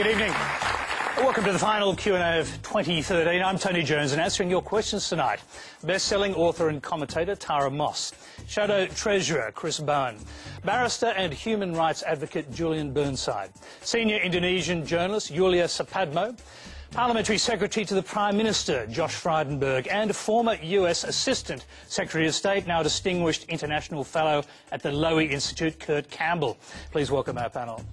Good evening. Welcome to the final Q&A of 2013. I'm Tony Jones, and answering your questions tonight, best-selling author and commentator Tara Moss, Shadow Treasurer Chris Bowen, barrister and human rights advocate Julian Burnside, senior Indonesian journalist Yulia Sapadmo, Parliamentary Secretary to the Prime Minister Josh Frydenberg, and former US Assistant Secretary of State, now Distinguished International Fellow at the Lowy Institute, Kurt Campbell. Please welcome our panel.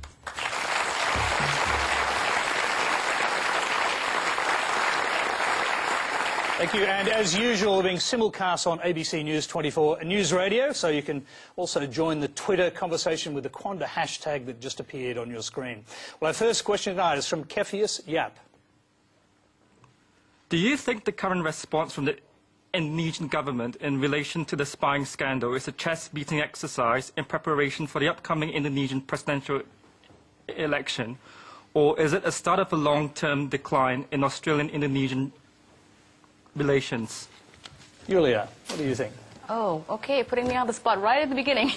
Thank you, and as usual, being simulcast on ABC News 24 News Radio, so you can also join the Twitter conversation with the Quanda hashtag that just appeared on your screen. Well, our first question tonight is from Kefius Yap. Do you think the current response from the Indonesian government in relation to the spying scandal is a chest-beating exercise in preparation for the upcoming Indonesian presidential election, or is it a start of a long-term decline in Australian-Indonesian relations? Julia, what do you think? Oh, okay, putting me on the spot right at the beginning.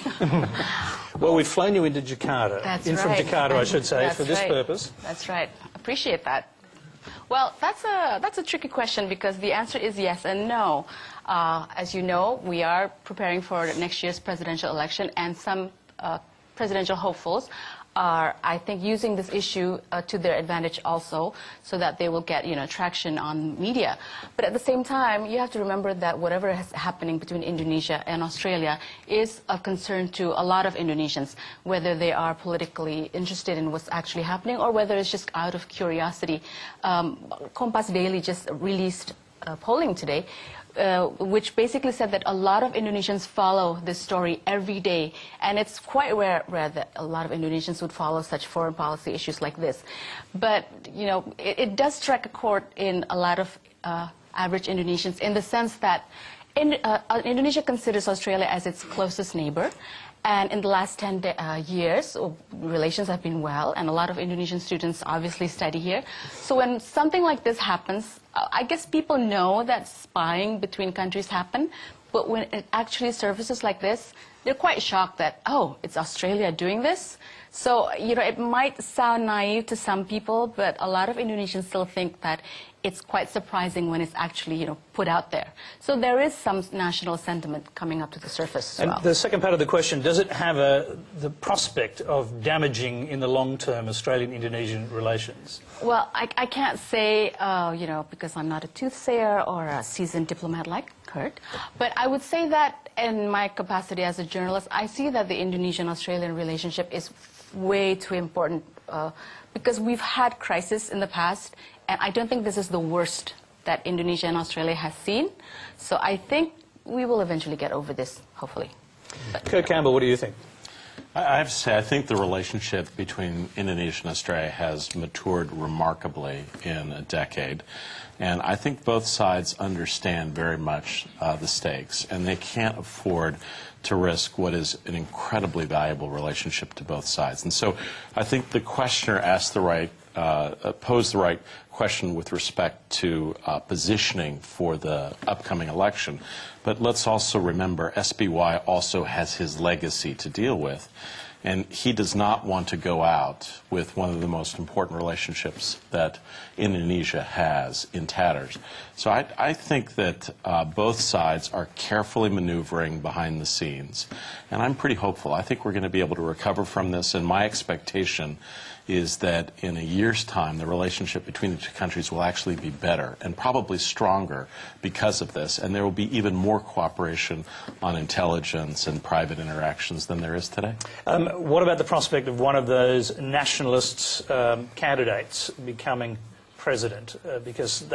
Well, we've flown you into Jakarta. That's from Jakarta, I should say, That's for this right. purpose. That's right. Appreciate that. Well, that's a tricky question because the answer is yes and no. As you know, we are preparing for next year's presidential election, and some presidential hopefuls are, I think, using this issue to their advantage also, so that they will get, traction on media. But at the same time, you have to remember that whatever is happening between Indonesia and Australia is of concern to a lot of Indonesians, whether they are politically interested in what's actually happening or whether it's just out of curiosity. Kompas Daily just released polling today, which basically said that a lot of Indonesians follow this story every day, and it's quite rare that a lot of Indonesians would follow such foreign policy issues like this. But, it does strike a chord in a lot of average Indonesians, in the sense that Indonesia considers Australia as its closest neighbor. And in the last 10 years, relations have been well, and a lot of Indonesian students obviously study here. So when something like this happens, I guess people know that spying between countries happen, but when it actually surfaces like this, they're quite shocked that, oh, it's Australia doing this? So, it might sound naive to some people, but a lot of Indonesians still think that it's quite surprising when it's actually, put out there. So there is some national sentiment coming up to the surface as well. And the second part of the question, does it have the prospect of damaging in the long term Australian-Indonesian relations? Well, I can't say, because I'm not a toothsayer or a seasoned diplomat like Kurt, but I would say that in my capacity as a journalist, I see that the Indonesian-Australian relationship is way too important because we've had crisis in the past, and I don't think this is the worst that Indonesia and Australia has seen. So I think we will eventually get over this, hopefully. Kurt Campbell, what do you think? I have to say, I think the relationship between Indonesia and Australia has matured remarkably in a decade. And I think both sides understand very much the stakes, and they can't afford to risk what is an incredibly valuable relationship to both sides. And so I think the questioner asked posed the right question with respect to positioning for the upcoming election. But let's also remember, SBY also has his legacy to deal with. And he does not want to go out with one of the most important relationships that Indonesia has in tatters. So I think that both sides are carefully maneuvering behind the scenes. And I'm pretty hopeful. I think we're going to be able to recover from this. And my expectation is that in a year's time, the relationship between the two countries will actually be better and probably stronger because of this. And there will be even more cooperation on intelligence and private interactions than there is today. What about the prospect of one of those nationalists candidates becoming president? Because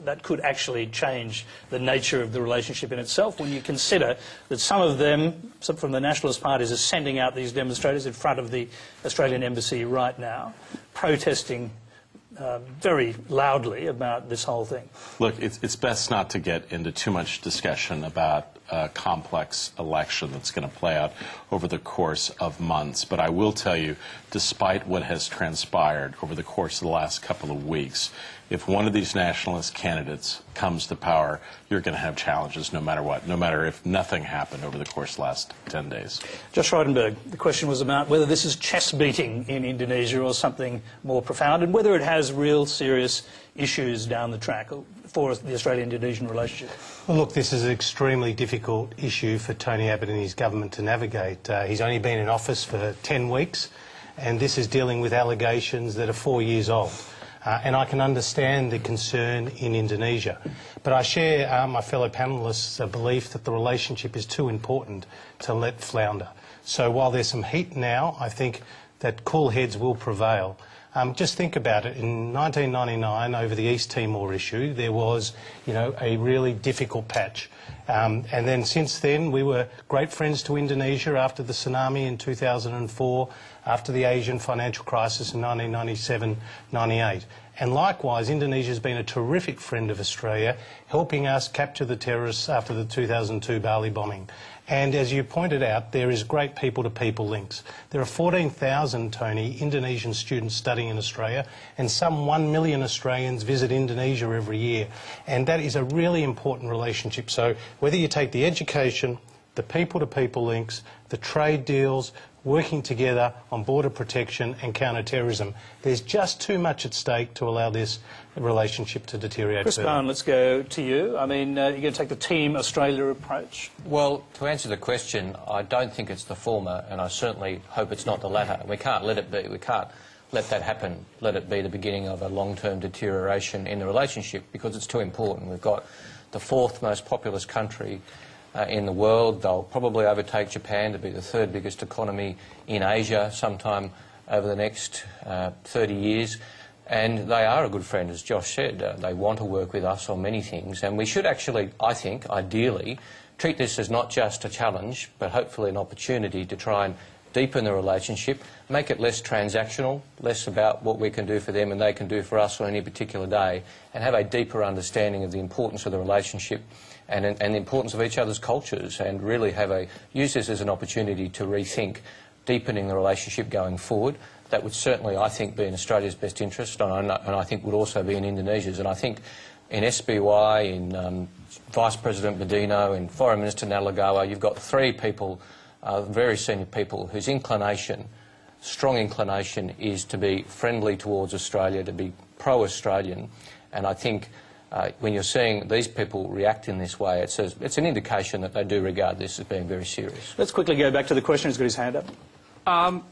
that could actually change the nature of the relationship in itself when you consider that some of them, some from the nationalist parties, are sending out these demonstrators in front of the Australian embassy right now, protesting very loudly about this whole thing. Look, it's best not to get into too much discussion about complex election that's going to play out over the course of months. But I will tell you, despite what has transpired over the course of the last couple of weeks, if one of these nationalist candidates comes to power, you're going to have challenges no matter what, no matter if nothing happened over the course of the last 10 days. Josh Frydenberg, the question was about whether this is chess beating in Indonesia or something more profound, and whether it has real serious issues down the track for the Australian-Indonesian relationship. Well, look, this is an extremely difficult issue for Tony Abbott and his government to navigate. He's only been in office for 10 weeks, and this is dealing with allegations that are 4 years old. And I can understand the concern in Indonesia. But I share my fellow panellists' belief that the relationship is too important to let flounder. So while there's some heat now, I think that cool heads will prevail. Just think about it. In 1999, over the East Timor issue, there was, a really difficult patch. And then since then, we were great friends to Indonesia after the tsunami in 2004, after the Asian financial crisis in 1997-98. And likewise, Indonesia has been a terrific friend of Australia, helping us capture the terrorists after the 2002 Bali bombing. And as you pointed out, there is great people-to-people links. There are 14,000, Tony, Indonesian students studying in Australia, and some 1 million Australians visit Indonesia every year. And that is a really important relationship. So whether you take the education, the people-to-people links, the trade deals, working together on border protection and counter-terrorism, there's just too much at stake to allow this relationship to deteriorate. Chris Bowen, let's go to you. I mean, you're going to take the Team Australia approach? Well, to answer the question, I don't think it's the former, and I certainly hope it's not the latter. We can't let it be. We can't let that happen, let it be the beginning of a long-term deterioration in the relationship, because it's too important. We've got the fourth most populous country in the world. They'll probably overtake Japan to be the third biggest economy in Asia sometime over the next 30 years. And they are a good friend, as Josh said. They want to work with us on many things. And we should actually, I think, ideally, treat this as not just a challenge, but hopefully an opportunity to try and deepen the relationship, make it less transactional, less about what we can do for them and they can do for us on any particular day, and have a deeper understanding of the importance of the relationship and the importance of each other's cultures, and really use this as an opportunity to rethink deepening the relationship going forward. That would certainly, I think, be in Australia's best interest, and I think would also be in Indonesia's. And I think in SBY, in Vice President Budino, in Foreign Minister Nalagawa, you've got three people, very senior people, whose strong inclination is to be friendly towards Australia, to be pro-Australian. And I think when you're seeing these people react in this way, it's an indication that they do regard this as being very serious. Let's quickly go back to the question. He's got his hand up.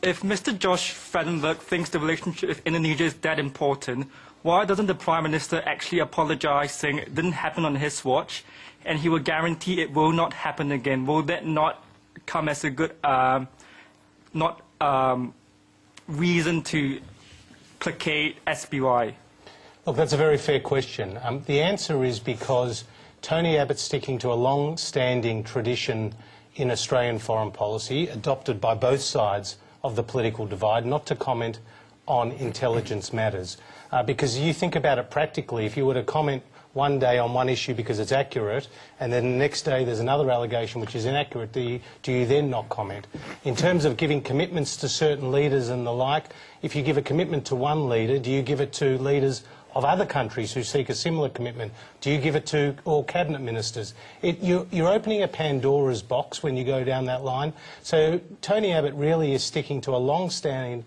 If Mr. Josh Frydenberg thinks the relationship with Indonesia is that important, why doesn't the Prime Minister actually apologise, saying it didn't happen on his watch, and he will guarantee it will not happen again? Will that not come as a good reason to placate SBY? Look, that's a very fair question. The answer is because Tony Abbott's sticking to a long-standing tradition in Australian foreign policy, adopted by both sides of the political divide, not to comment on intelligence matters. Because you think about it practically, if you were to comment one day on one issue because it's accurate, and then the next day there's another allegation which is inaccurate, do you then not comment? In terms of giving commitments to certain leaders and the like, if you give a commitment to one leader, do you give it to leaders of other countries who seek a similar commitment? Do you give it to all cabinet ministers? You're opening a Pandora's box when you go down that line. So Tony Abbott really is sticking to a long-standing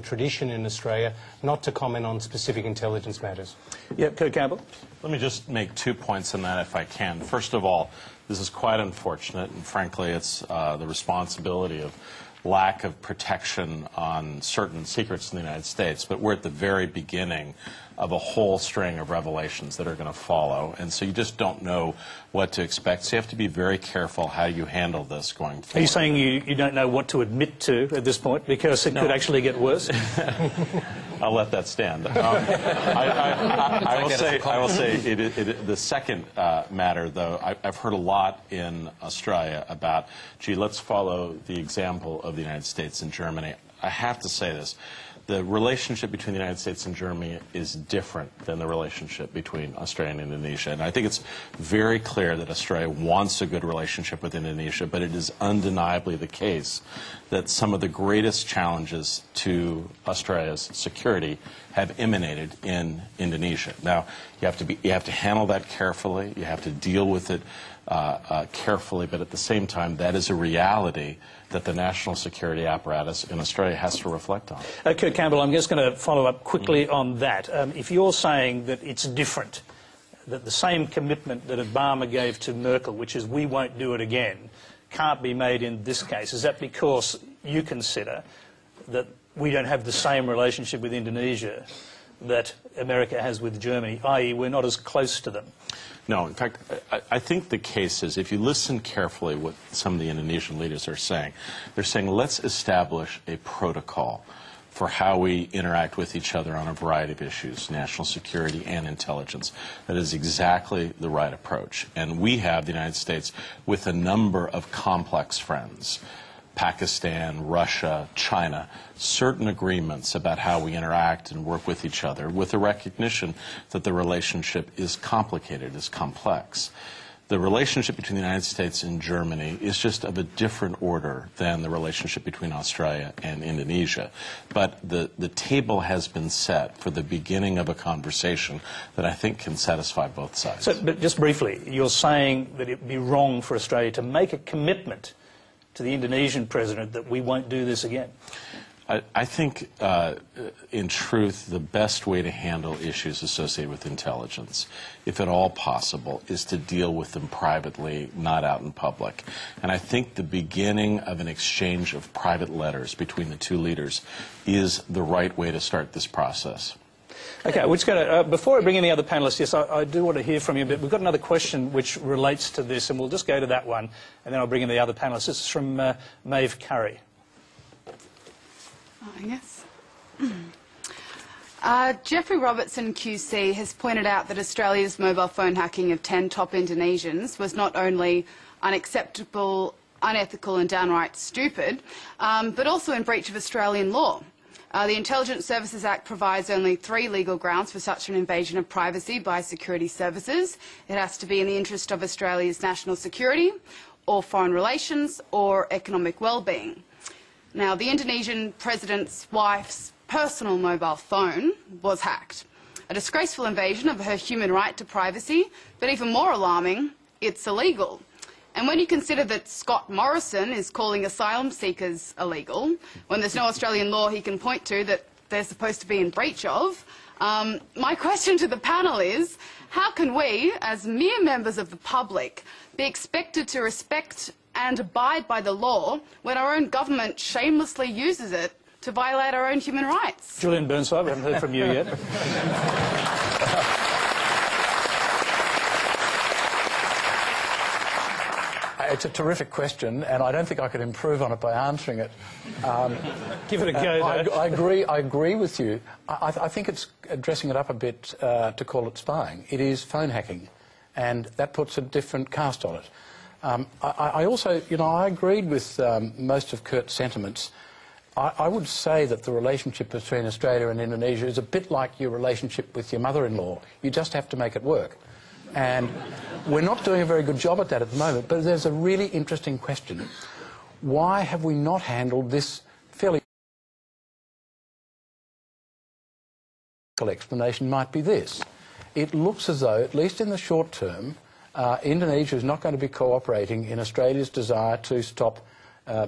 tradition in Australia not to comment on specific intelligence matters. Yep, Kurt Campbell. Let me just make 2 points on that if I can. First of all, this is quite unfortunate, and frankly it's the responsibility of lack of protection on certain secrets in the United States, but we're at the very beginning of a whole string of revelations that are going to follow, and so you just don't know what to expect. So you have to be very careful how you handle this going forward. Are you saying you don't know what to admit to at this point because it could actually get worse? I'll let that stand. I will say the second matter, though, I've heard a lot in Australia about, gee, let's follow the example of the United States and Germany. I have to say this. the relationship between the United States and Germany is different than the relationship between Australia and Indonesia. And I think it's very clear that Australia wants a good relationship with Indonesia, but it is undeniably the case that some of the greatest challenges to Australia's security have emanated in Indonesia. Now, you have to handle that carefully. You have to deal with it carefully, but at the same time, that is a reality that the national security apparatus in Australia has to reflect on. Kurt Campbell, I'm just going to follow up quickly on that. If you're saying that it's different, that the same commitment that Obama gave to Merkel, which is we won't do it again, can't be made in this case, is that because you consider that we don't have the same relationship with Indonesia that America has with Germany, i.e. we're not as close to them? No, in fact, I think the case is, if you listen carefully what some of the Indonesian leaders are saying, they're saying let's establish a protocol for how we interact with each other on a variety of issues, national security and intelligence. That is exactly the right approach. And we have, the United States, with a number of complex friends, Pakistan, Russia, China, certain agreements about how we interact and work with each other, with the recognition that the relationship is complicated, is complex. The relationship between the United States and Germany is just of a different order than the relationship between Australia and Indonesia. But the table has been set for the beginning of a conversation that I think can satisfy both sides. So, but just briefly, you're saying that it would be wrong for Australia to make a commitment to the Indonesian president that we won't do this again? I think, in truth, the best way to handle issues associated with intelligence, if at all possible, is to deal with them privately, not out in public. And I think the beginning of an exchange of private letters between the two leaders is the right way to start this process. Okay, we're just going to, before I bring in the other panellists, yes, I do want to hear from you a bit. We've got another question which relates to this, and we'll just go to that one, and then I'll bring in the other panellists. This is from Maeve Curry. Yes. Jeffrey Robertson QC has pointed out that Australia's mobile phone hacking of 10 top Indonesians was not only unacceptable, unethical and downright stupid, but also in breach of Australian law. The Intelligence Services Act provides only 3 legal grounds for such an invasion of privacy by security services. It has to be in the interest of Australia's national security, or foreign relations, or economic well-being. Now, the Indonesian president's wife's personal mobile phone was hacked. A disgraceful invasion of her human right to privacy, but even more alarming, it's illegal. And when you consider that Scott Morrison is calling asylum seekers illegal, when there's no Australian law he can point to that they're supposed to be in breach of, my question to the panel is, how can we, as mere members of the public, be expected to respect and abide by the law when our own government shamelessly uses it to violate our own human rights? Julian Burnside, we haven't heard from you yet. It's a terrific question, and I don't think I could improve on it by answering it. Give it a go, I agree with you. I think it's dressing it up a bit to call it spying. It is phone hacking, and that puts a different cast on it. I also, I agreed with most of Kurt's sentiments. I would say that the relationship between Australia and Indonesia is a bit like your relationship with your mother-in-law. You just have to make it work. And we're not doing a very good job at that at the moment, but there's a really interesting question. Why have we not handled this fairly... explanation might be this. It looks as though, at least in the short term, Indonesia is not going to be cooperating in Australia's desire to stop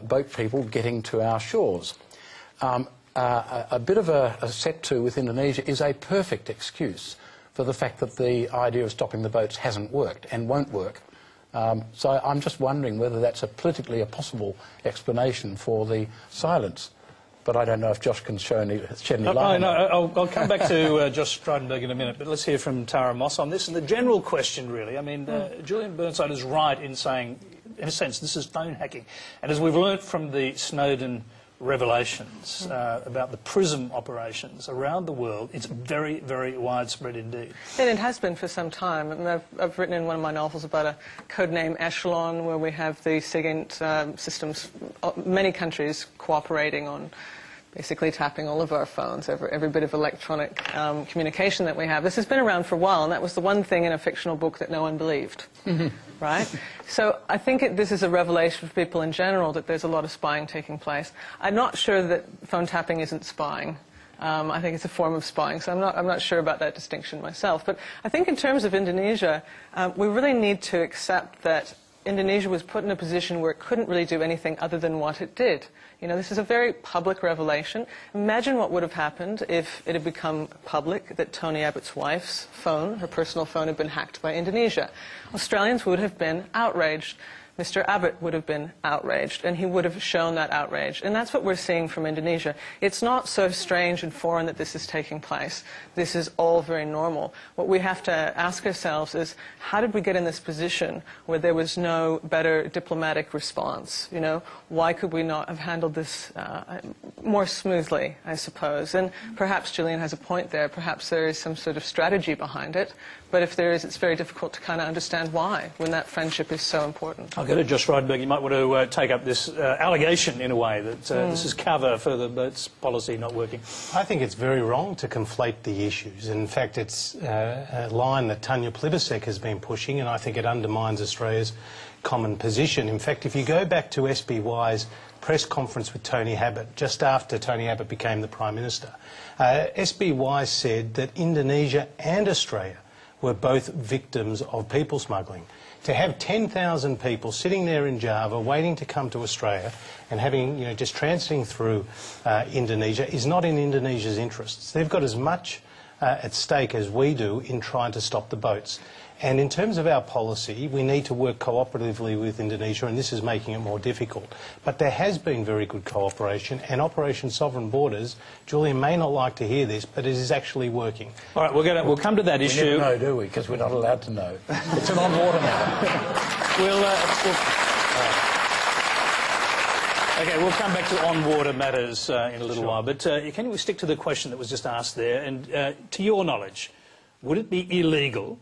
boat people getting to our shores. A bit of a set-to with Indonesia is a perfect excuse for the fact that the idea of stopping the boats hasn't worked and won't work. So I'm just wondering whether that's politically a possible explanation for the silence. But I don't know if Josh can shed any light. I'll come back to Josh Frydenberg in a minute, but let's hear from Tara Moss on this. And the general question, really, I mean, Julian Burnside is right in saying, in a sense, this is phone hacking. And as we've learnt from the Snowden revelations about the PRISM operations around the world, it's very, very widespread indeed. And it has been for some time. I mean, I've written in one of my novels about a codename Echelon, where we have the SIGINT systems, many countries cooperating on basically tapping all of our phones, every bit of electronic communication that we have. This has been around for a while, and that was the one thing in a fictional book that no one believed, right? So I think this is a revelation for people in general that there's a lot of spying taking place. I'm not sure that phone tapping isn't spying. I think it's a form of spying, so I'm not sure about that distinction myself. But I think in terms of Indonesia, we really need to accept that Indonesia was put in a position where it couldn't really do anything other than what it did. You know, this is a very public revelation. Imagine what would have happened if it had become public that Tony Abbott's wife's phone, her personal phone, had been hacked by Indonesia. Australians would have been outraged. Mr. Abbott would have been outraged, and he would have shown that outrage. And that's what we're seeing from Indonesia. It's not so strange and foreign that this is taking place. This is all very normal. What we have to ask ourselves is, how did we get in this position where there was no better diplomatic response? You know, why could we not have handled this more smoothly, I suppose? And perhaps Gillian has a point there. Perhaps there is some sort of strategy behind it. But if there is, it's very difficult to kind of understand why, when that friendship is so important. I'll go to Josh Frydenberg. You might want to take up this allegation, in a way, that this is cover for the Boats policy not working. I think it's very wrong to conflate the issues. In fact, it's a line that Tanya Plibersek has been pushing, and I think it undermines Australia's common position. In fact, if you go back to SBY's press conference with Tony Abbott, just after Tony Abbott became the Prime Minister, SBY said that Indonesia and Australia were both victims of people smuggling. To have 10,000 people sitting there in Java waiting to come to Australia and having, you know, just transiting through Indonesia is not in Indonesia's interests. They've got as much at stake as we do in trying to stop the boats. And in terms of our policy, we need to work cooperatively with Indonesia, and this is making it more difficult. But there has been very good cooperation, and Operation Sovereign Borders, Julian may not like to hear this, but it is actually working. All right, we'll come to that issue. We never know, do we? Because we're not allowed to know. It's an on-water matter. Okay, we'll come back to on-water matters in a little while. But can we stick to the question that was just asked there? And to your knowledge, would it be illegal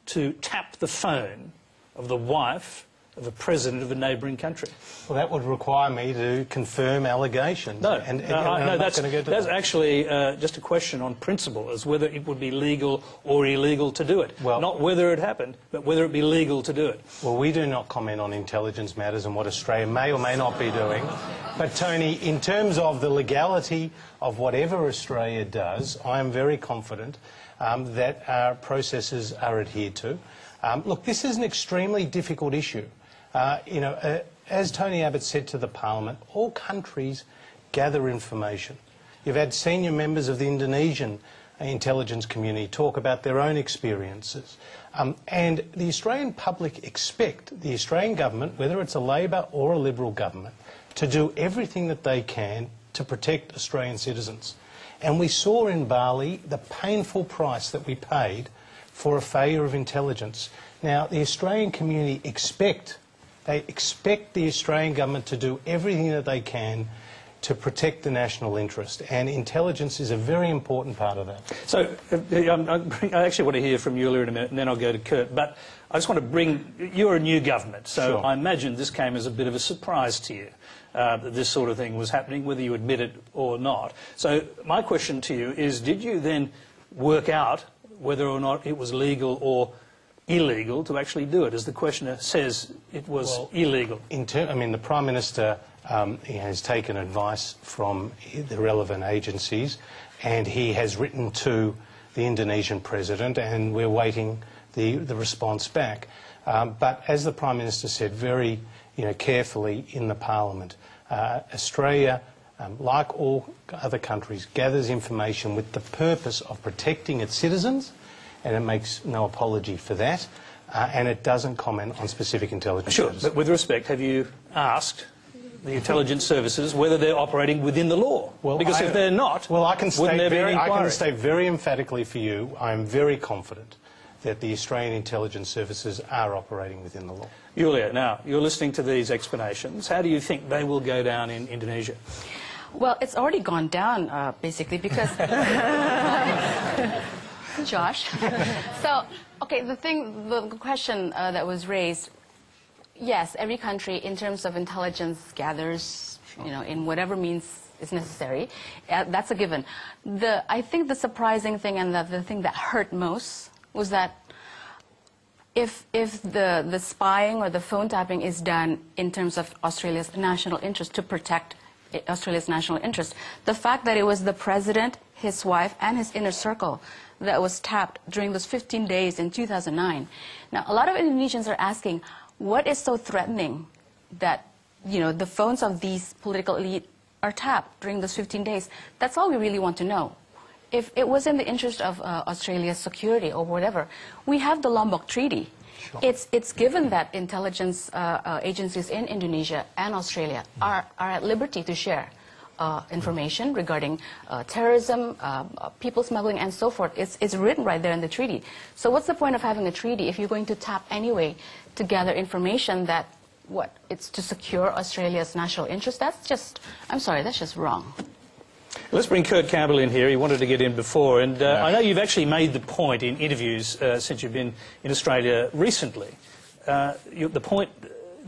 to tap the phone of the wife of a president of a neighbouring country? Well, that would require me to confirm allegations. No, that's actually just a question on principle, as whether it would be legal or illegal to do it. Well, not whether it happened, but whether it be legal to do it. Well, we do not comment on intelligence matters and what Australia may or may not be doing. But, Tony, in terms of the legality of whatever Australia does, I am very confident that our processes are adhered to. Look, this is an extremely difficult issue. You know, as Tony Abbott said to the Parliament, all countries gather information. You've had senior members of the Indonesian intelligence community talk about their own experiences. And the Australian public expect the Australian government, whether it's a Labor or a Liberal government, to do everything that they can to protect Australian citizens. And we saw in Bali the painful price that we paid for a failure of intelligence. Now, the Australian community expect the Australian government to do everything that they can to protect the national interest, and intelligence is a very important part of that. So, I actually want to hear from Yulia in a minute, and then I'll go to Kurt, but I just want to bring, you're a new government, so sure. I imagine this came as a bit of a surprise to you, that this sort of thing was happening, whether you admit it or not. So, my question to you is, did you then work out whether or not it was legal or illegal to actually do it? As the questioner says, it was illegal. I mean, the Prime Minister he has taken advice from the relevant agencies, and he has written to the Indonesian President, and we're waiting the response back. But as the Prime Minister said very carefully in the Parliament, Australia, like all other countries, gathers information with the purpose of protecting its citizens, and it makes no apology for that, and it doesn't comment on specific intelligence services. But with respect, have you asked the intelligence services whether they're operating within the law? Well, because if they're not, I can state very emphatically for you, I am very confident that the Australian intelligence services are operating within the law. Yulia, now, you're listening to these explanations. How do you think they will go down in Indonesia? Well, it's already gone down, basically, because... Josh. So, okay, the question that was raised, yes, every country in terms of intelligence gathers, in whatever means is necessary. That's a given. I think the surprising thing and the thing that hurt most was that if the spying or the phone tapping is done in terms of Australia's national interest to protect Australia's national interest, the fact that it was the president, his wife, and his inner circle that was tapped during those 15 days in 2009. Now, a lot of Indonesians are asking, what is so threatening that, you know, the phones of these political elite are tapped during those 15 days? That's all we really want to know. If it was in the interest of Australia's security or whatever, we have the Lombok Treaty. Sure. It's given that intelligence agencies in Indonesia and Australia are at liberty to share information regarding terrorism, people smuggling, and so forth. It's written right there in the treaty. So what's the point of having a treaty if you're going to tap anyway to gather information that, it's to secure Australia's national interest? That's just, I'm sorry, that's just wrong. Let's bring Kurt Campbell in here. He wanted to get in before, and I know you've actually made the point in interviews since you've been in Australia recently. The point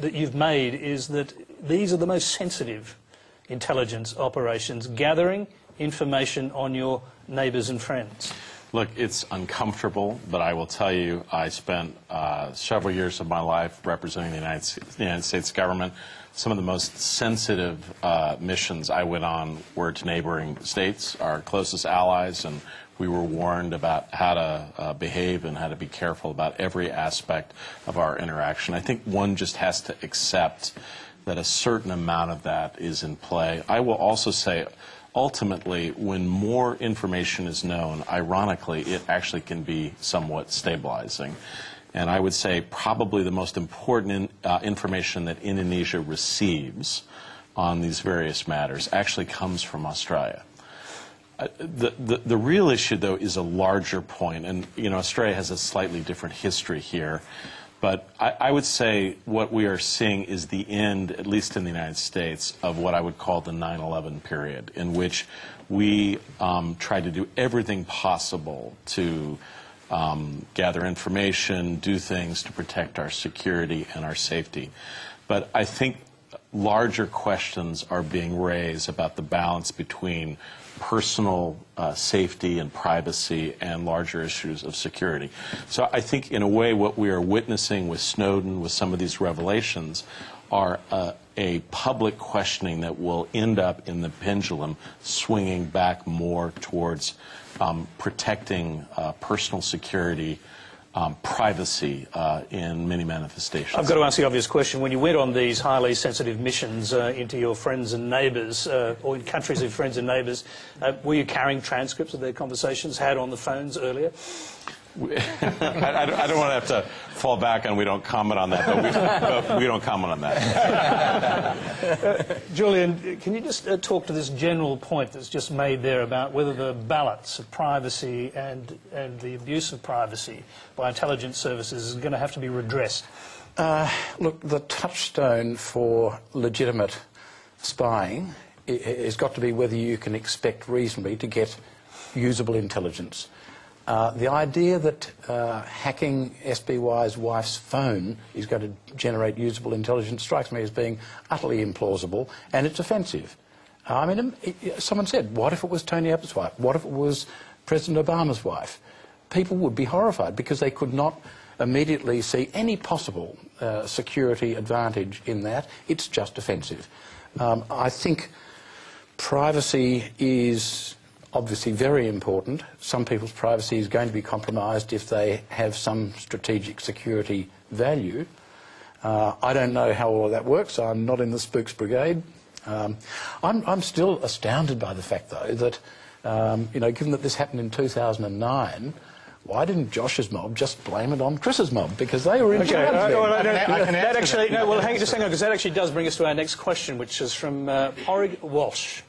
that you've made is that these are the most sensitive intelligence operations, gathering information on your neighbours and friends. Look, it's uncomfortable, but I will tell you, I spent several years of my life representing the United States government. Some of the most sensitive missions I went on were to neighboring states, our closest allies, and we were warned about how to behave and how to be careful about every aspect of our interaction. I think one just has to accept that a certain amount of that is in play. I will also say, ultimately, when more information is known, ironically, it actually can be somewhat stabilizing. And I would say probably the most important information that Indonesia receives on these various matters actually comes from Australia. The real issue, though, is a larger point. And, you know, Australia has a slightly different history here. But I would say what we are seeing is the end, at least in the United States, of what I would call the 9/11 period, in which we tried to do everything possible to gather information, do things to protect our security and our safety. But I think larger questions are being raised about the balance between personal safety and privacy and larger issues of security. So I think, in a way, what we are witnessing with Snowden, with some of these revelations, are a public questioning that will end up in the pendulum swinging back more towards protecting personal security, privacy in many manifestations. I've got to ask the obvious question. When you went on these highly sensitive missions into your friends and neighbours, or in countries of friends and neighbours, were you carrying transcripts of their conversations had on the phones earlier? I don't want to have to fall back on we don't comment on that, but we don't comment on that. Julian, can you just talk to this general point that's just made there about whether the balance of privacy and the abuse of privacy by intelligence services is going to have to be redressed? Look, the touchstone for legitimate spying has got to be whether you can expect reasonably to get usable intelligence. The idea that hacking SBY's wife's phone is going to generate usable intelligence strikes me as being utterly implausible, and it's offensive. I mean, someone said, what if it was Tony Abbott's wife? What if it was President Obama's wife? People would be horrified because they could not immediately see any possible security advantage in that. It's just offensive. I think privacy is obviously very important. Some people's privacy is going to be compromised if they have some strategic security value. I don't know how all of that works. I'm not in the spooks brigade. I'm still astounded by the fact, though, that, you know, given that this happened in 2009, why didn't Josh's mob just blame it on Chris's mob? Because they were in charge then. Well, hang on, because that actually does bring us to our next question, which is from Orig Walsh.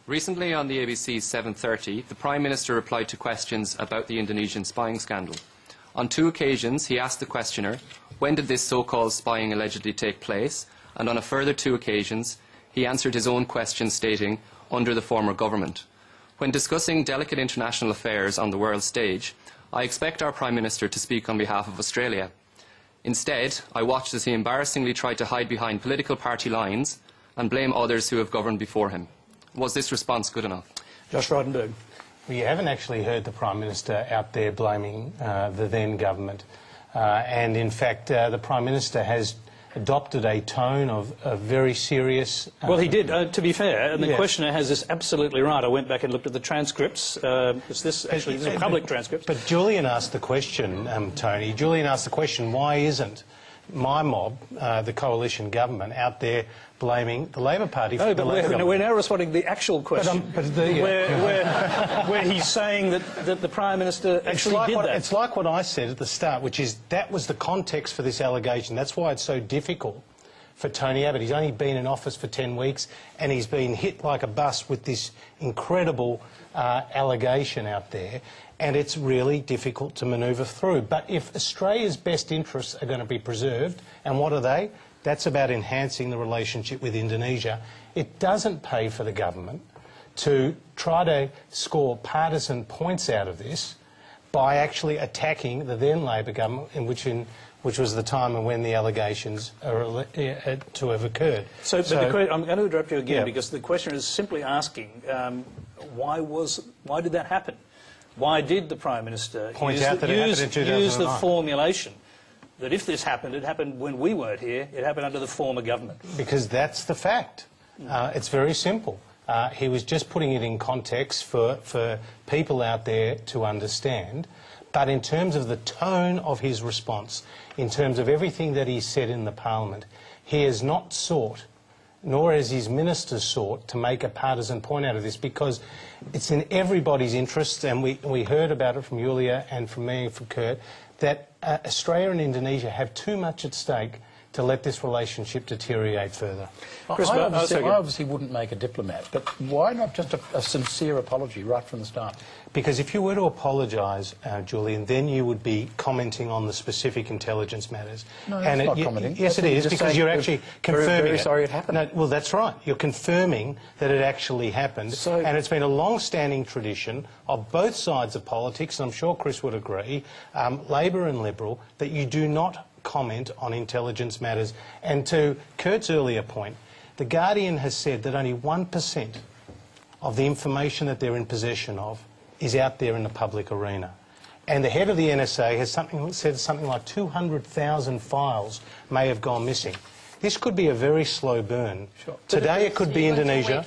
Recently on the ABC's 7:30, the Prime Minister replied to questions about the Indonesian spying scandal. On 2 occasions, he asked the questioner, when did this so-called spying allegedly take place? And on a further 2 occasions, he answered his own question stating, under the former government. When discussing delicate international affairs on the world stage, I expect our Prime Minister to speak on behalf of Australia. Instead, I watched as he embarrassingly tried to hide behind political party lines and blame others who have governed before him. Was this response good enough? Josh Frydenberg. Well, you haven't actually heard the Prime Minister out there blaming the then government. And in fact, the Prime Minister has adopted a tone of very serious... Well, he did, to be fair, and the yes. questioner has this absolutely right. I went back and looked at the transcripts. This is a public transcript. But Julian asked the question, Tony, Julian asked the question, why isn't my mob, the coalition government, out there blaming the Labor Party for the Labor government? We're now responding to the actual question, where he's saying that the Prime Minister actually did that. It's like what I said at the start, which is that was the context for this allegation. That's why it's so difficult for Tony Abbott. He's only been in office for 10 weeks and he's been hit like a bus with this incredible allegation out there, and it's really difficult to manoeuvre through. But if Australia's best interests are going to be preserved, and what are they? That's about enhancing the relationship with Indonesia. It doesn't pay for the government to try to score partisan points out of this by actually attacking the then Labor government, which was the time when the allegations are to have occurred. I'm going to interrupt you again, because the questioner is simply asking, why did that happen? Why did the Prime Minister use the formulation that if this happened, it happened when we weren't here, it happened under the former government? Because that's the fact. It's very simple. He was just putting it in context for people out there to understand. But in terms of the tone of his response, in terms of everything that he said in the Parliament, he has not sought, nor has his ministers sought, to make a partisan point out of this, because it's in everybody's interests, and we heard about it from Yulia and from me and from Kurt, that Australia and Indonesia have too much at stake to let this relationship deteriorate further. I obviously wouldn't make a diplomat, but why not just a sincere apology right from the start? Because if you were to apologise, Julian, then you would be commenting on the specific intelligence matters. No, that's not commenting. Yes, it is, because you're actually confirming very sorry it happened. No, well, that's right. You're confirming that it actually happened. And it's been a long-standing tradition of both sides of politics, and I'm sure Chris would agree, Labor and Liberal, that you do not comment on intelligence matters. And to Kurt's earlier point, The Guardian has said that only 1% of the information that they're in possession of is out there in the public arena. And the head of the NSA has said something like 200,000 files may have gone missing. This could be a very slow burn. Sure. Today it could be Indonesia.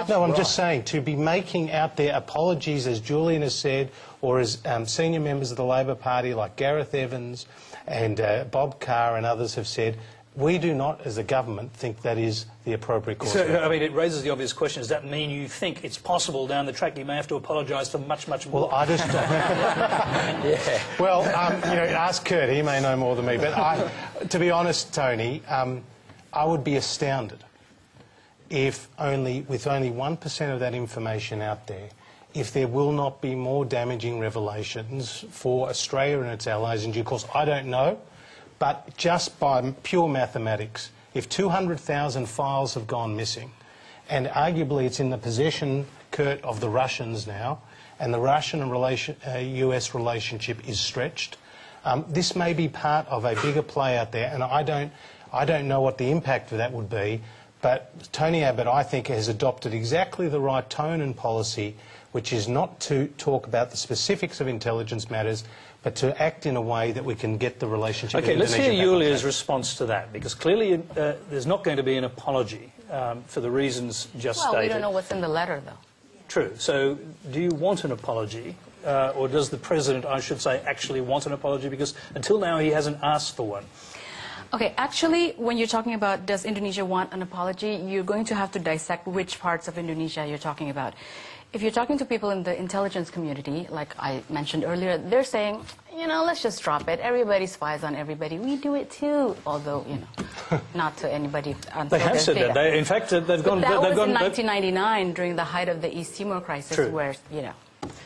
No, I'm just saying, to be making out there apologies, as Julian has said, or as senior members of the Labor Party like Gareth Evans and Bob Carr and others have said, we do not, as a government, think that is the appropriate course. So, I mean, it raises the obvious question. Does that mean you think it's possible down the track you may have to apologise for much, much more? Well, I just... yeah. Well, you know, ask Kurt. He may know more than me. But to be honest, Tony, I would be astounded if with only 1% of that information out there, if there will not be more damaging revelations for Australia and its allies in due course. I don't know. But just by pure mathematics, if 200,000 files have gone missing, and arguably it's in the possession, Kurt, of the Russians now, and the Russian and US relationship is stretched, this may be part of a bigger play out there, and I don't know what the impact of that would be, but Tony Abbott, I think, has adopted exactly the right tone and policy, which is not to talk about the specifics of intelligence matters, but to act in a way that we can get the relationship with Indonesia. Okay, let's hear Yulia's response to that, because clearly there's not going to be an apology for the reasons just stated. Well, we don't know what's in the letter, though. True. So do you want an apology, or does the President, I should say, actually want an apology? Because until now he hasn't asked for one. Okay, actually, when you're talking about does Indonesia want an apology, you're going to have to dissect which parts of Indonesia you're talking about. If you're talking to people in the intelligence community, like I mentioned earlier, they're saying, you know, let's just drop it. Everybody spies on everybody. We do it too. Although, you know, not to anybody. They have said that. In fact, they've gone... But that was in 1999 during the height of the East Timor crisis. True. Where, you know.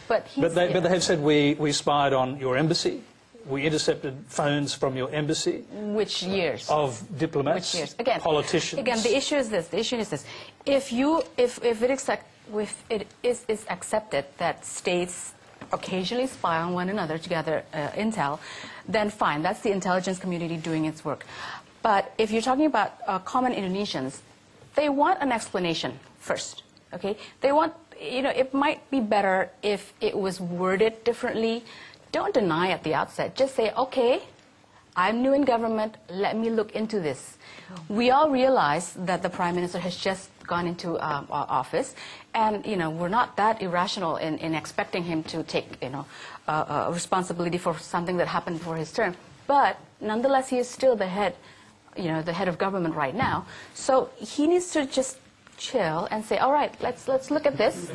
But they have said we spied on your embassy. We intercepted phones from your embassy. Which years? Of diplomats. Which years? Again, politicians. Again, the issue is this. The issue is this. If it is accepted that states occasionally spy on one another to gather intel, then fine. That's the intelligence community doing its work. But if you're talking about common Indonesians, they want an explanation first. Okay? They want, it might be better if it was worded differently. Don't deny at the outset. Just say, okay, I'm new in government, let me look into this. We all realize that the Prime Minister has just gone into office, and we're not that irrational in expecting him to take responsibility for something that happened before his term. But nonetheless, he is still the head, the head of government right now. So he needs to just chill and say, all right, let's look at this.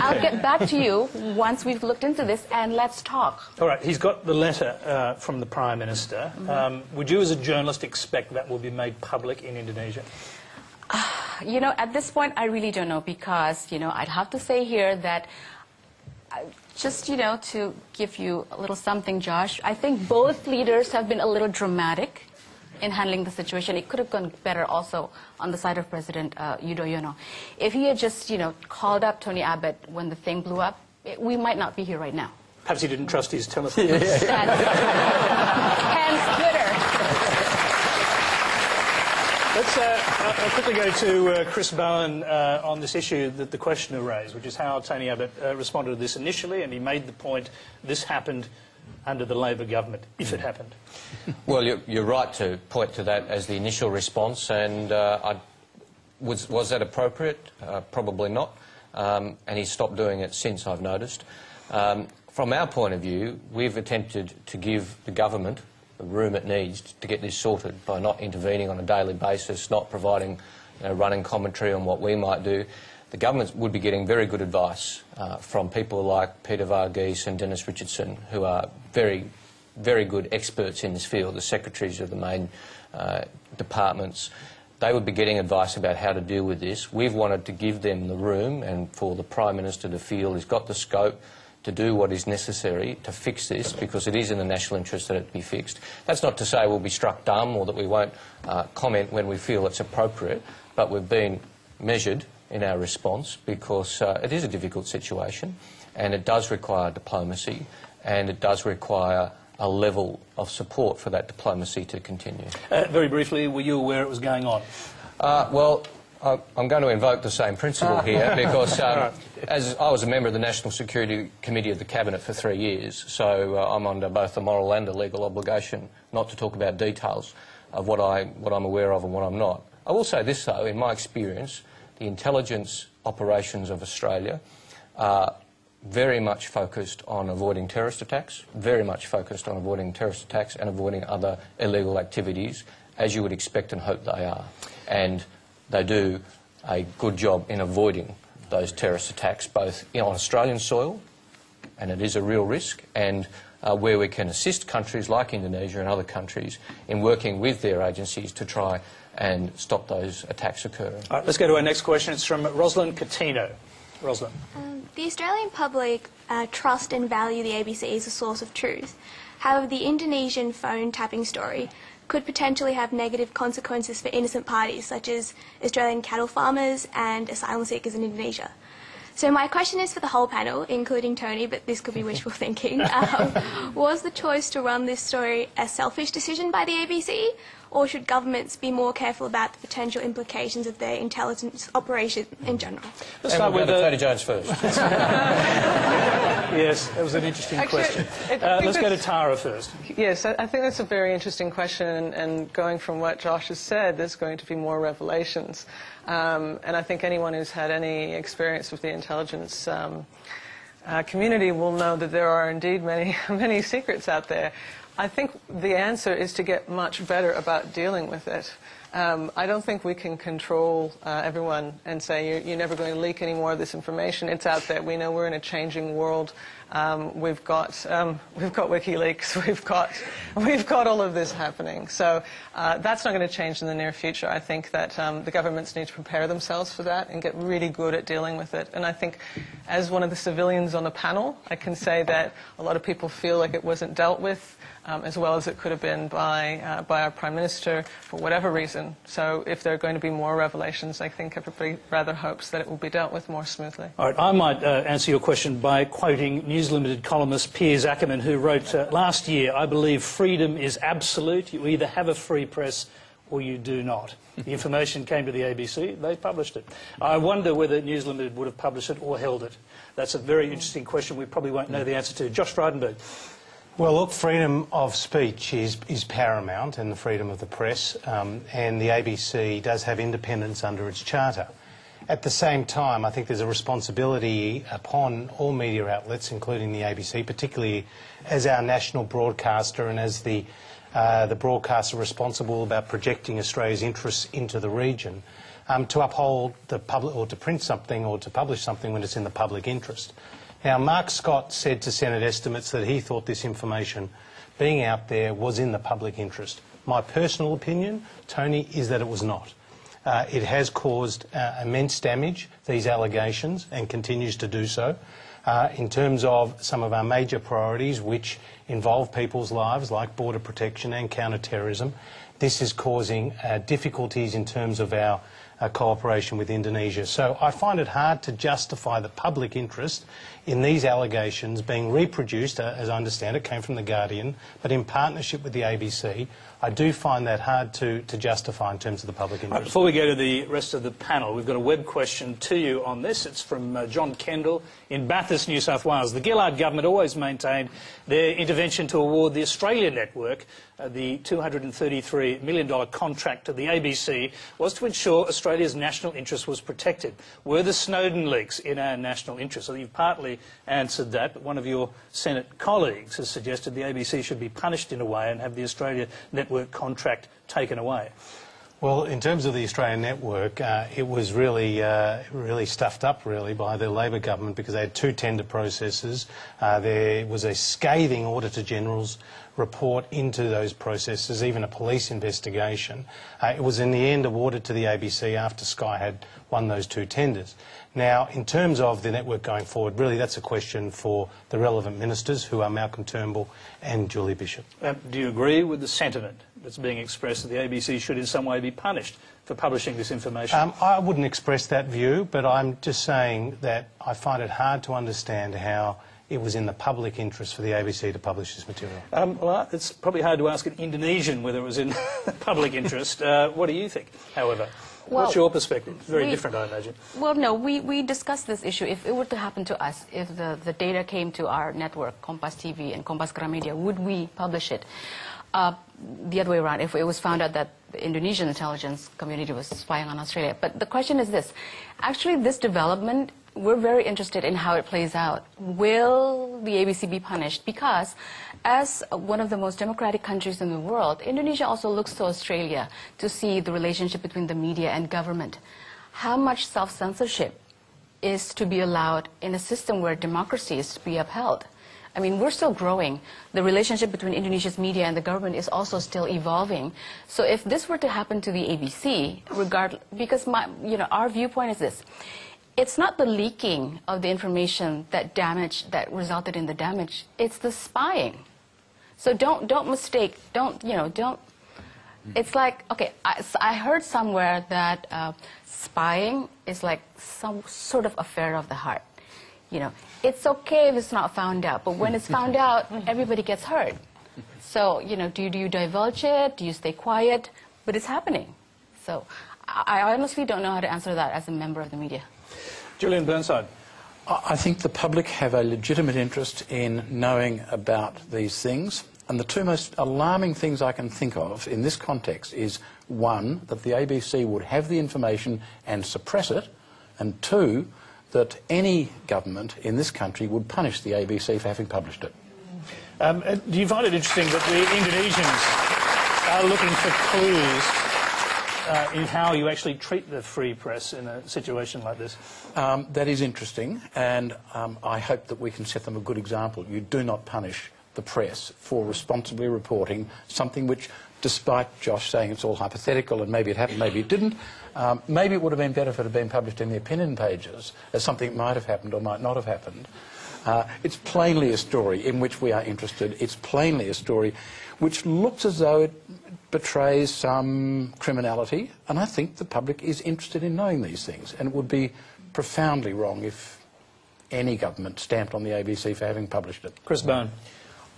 I'll get back to you once we've looked into this, and let's talk. All right, he's got the letter from the Prime Minister. Would you as a journalist expect that will be made public in Indonesia? At this point, I really don't know, because, I'd have to say here that just, to give you a little something, Josh, I think both leaders have been a little dramatic in handling the situation. It could have gone better also on the side of President Yudhoyono. If he had just, called up Tony Abbott when the thing blew up, we might not be here right now. Perhaps he didn't trust his telephone. Hence Twitter. Let's quickly go to Chris Bowen on this issue that the questioner raised, which is how Tony Abbott responded to this initially, and he made the point this happened under the Labor government, if it happened. Well, you're right to point to that as the initial response, and was that appropriate? Probably not, and he's stopped doing it since, I've noticed. From our point of view, we've attempted to give the government the room it needs to get this sorted by not intervening on a daily basis, not providing running commentary on what we might do. The government would be getting very good advice from people like Peter Varghese and Dennis Richardson, who are very, very good experts in this field, the secretaries of the main departments. They would be getting advice about how to deal with this. We've wanted to give them the room, and for the Prime Minister to feel he's got the scope to do what is necessary to fix this, because it is in the national interest that it be fixed. That's not to say we'll be struck dumb or that we won't comment when we feel it's appropriate, but we've been measured in our response, because it is a difficult situation, and it does require diplomacy, and it does require a level of support for that diplomacy to continue. Very briefly, were you aware it was going on? Well, I'm going to invoke the same principle here, because as I was a member of the National Security Committee of the Cabinet for 3 years, so I'm under both a moral and a legal obligation not to talk about details of what I'm aware of and what I'm not. I will say this, though, in my experience, the intelligence operations of Australia are very much focused on avoiding terrorist attacks, very much focused on avoiding terrorist attacks and avoiding other illegal activities, as you would expect and hope they are. And they do a good job in avoiding those terrorist attacks, both on Australian soil, and it is a real risk, and where we can assist countries like Indonesia and other countries in working with their agencies to try and stop those attacks occurring. All right, let's go to our next question. It's from Rosalind Coutinho. Rosalind. The Australian public trust and value the ABC as a source of truth. However, the Indonesian phone tapping story could potentially have negative consequences for innocent parties, such as Australian cattle farmers and asylum seekers in Indonesia. So my question is for the whole panel, including Tony, but this could be wishful thinking. Was the choice to run this story a selfish decision by the ABC, or should governments be more careful about the potential implications of their intelligence operation in general? Let's start with Tony Jones first. Yes, that was an interesting question. Let's go to Tara first. Yes, I think that's a very interesting question, and going from what Josh has said, there's going to be more revelations. And I think anyone who's had any experience with the intelligence community will know that there are indeed many secrets out there. I think the answer is to get much better about dealing with it. I don't think we can control everyone and say you're never going to leak any more of this information. It's out there. We know we're in a changing world. We've got WikiLeaks. We've got all of this happening. So that's not going to change in the near future. I think that the governments need to prepare themselves for that and get really good at dealing with it. And I think, as one of the civilians on the panel, I can say that a lot of people feel like it wasn't dealt with as well as it could have been by our Prime Minister for whatever reason. So if there are going to be more revelations, I think everybody rather hopes that it will be dealt with more smoothly. All right, I might answer your question by quoting News Limited columnist Piers Ackerman, who wrote last year, "I believe freedom is absolute. You either have a free press or you do not. The information came to the ABC, they published it. I wonder whether News Limited would have published it or held it. That's a very interesting question we probably won't know the answer to. Josh Frydenberg. Well, look, freedom of speech is paramount, and the freedom of the press, and the ABC does have independence under its charter. At the same time, I think there's a responsibility upon all media outlets, including the ABC, particularly as our national broadcaster and as the broadcaster responsible about projecting Australia's interests into the region, to uphold the public, or to print something or to publish something when it's in the public interest. Now, Mark Scott said to Senate estimates that he thought this information being out there was in the public interest. My personal opinion, Tony, is that it was not. It has caused immense damage, these allegations, and continues to do so. In terms of some of our major priorities, which involve people's lives, like border protection and counter-terrorism, this is causing difficulties in terms of our cooperation with Indonesia. So I find it hard to justify the public interest in these allegations being reproduced, as I understand it, came from The Guardian, but in partnership with the ABC. I do find that hard to justify in terms of the public interest. Before we go to the rest of the panel, we've got a web question to you on this. It's from John Kendall in Bathurst, New South Wales. The Gillard government always maintained their intervention to award the Australia Network the $233 million contract to the ABC was to ensure Australia's national interest was protected. Were the Snowden leaks in our national interest? So you've partly answered that, but one of your Senate colleagues has suggested the ABC should be punished in a way and have the Australia Network contract taken away. Well, in terms of the Australian Network, it was really stuffed up, really, by the Labor government because they had two tender processes. There was a scathing Auditor General's report into those processes, even a police investigation. It was in the end awarded to the ABC after Sky had won those two tenders. Now, in terms of the network going forward, really that's a question for the relevant ministers, who are Malcolm Turnbull and Julie Bishop. Do you agree with the sentiment that's being expressed that the ABC should in some way be punished for publishing this information? I wouldn't express that view, but I'm just saying that I find it hard to understand how it was in the public interest for the ABC to publish this material. Well, it's probably hard to ask an Indonesian whether it was in the public interest. What do you think, however? Well, what's your perspective? Very different, I imagine. Well, no, we discussed this issue. If it were to happen to us, if the data came to our network, Kompas TV and Kompas Gramedia, would we publish it? The other way around, if it was found out that the Indonesian intelligence community was spying on Australia. But the question is this. Actually, this development, we're very interested in how it plays out. Will the ABC be punished? Because as one of the most democratic countries in the world, Indonesia also looks to Australia to see the relationship between the media and government. How much self-censorship is to be allowed in a system where democracy is to be upheld? I mean, we're still growing. The relationship between Indonesia's media and the government is also still evolving. So if this were to happen to the ABC, because our viewpoint is this. It's not the leaking of the information that resulted in the damage. It's the spying. So don't mistake. It's like, okay, I heard somewhere that spying is like some sort of affair of the heart. It's okay if it's not found out, but when it's found out, everybody gets hurt. So, do you divulge it? Do you stay quiet? But it's happening. So I honestly don't know how to answer that as a member of the media. Julian Burnside. I think the public have a legitimate interest in knowing about these things. And the two most alarming things I can think of in this context is, one, that the ABC would have the information and suppress it, and two, that any government in this country would punish the ABC for having published it. Do you find it interesting that the Indonesians are looking for clues in how you actually treat the free press in a situation like this? That is interesting, and I hope that we can set them a good example. You do not punish the press for responsibly reporting something which, despite Josh saying it's all hypothetical and maybe it happened, maybe it didn't, maybe it would have been better if it had been published in the opinion pages as something that might have happened or might not have happened. It's plainly a story in which we are interested. It's plainly a story which looks as though it betrays some criminality, and I think the public is interested in knowing these things, and it would be profoundly wrong if any government stamped on the ABC for having published it. Chris Bone.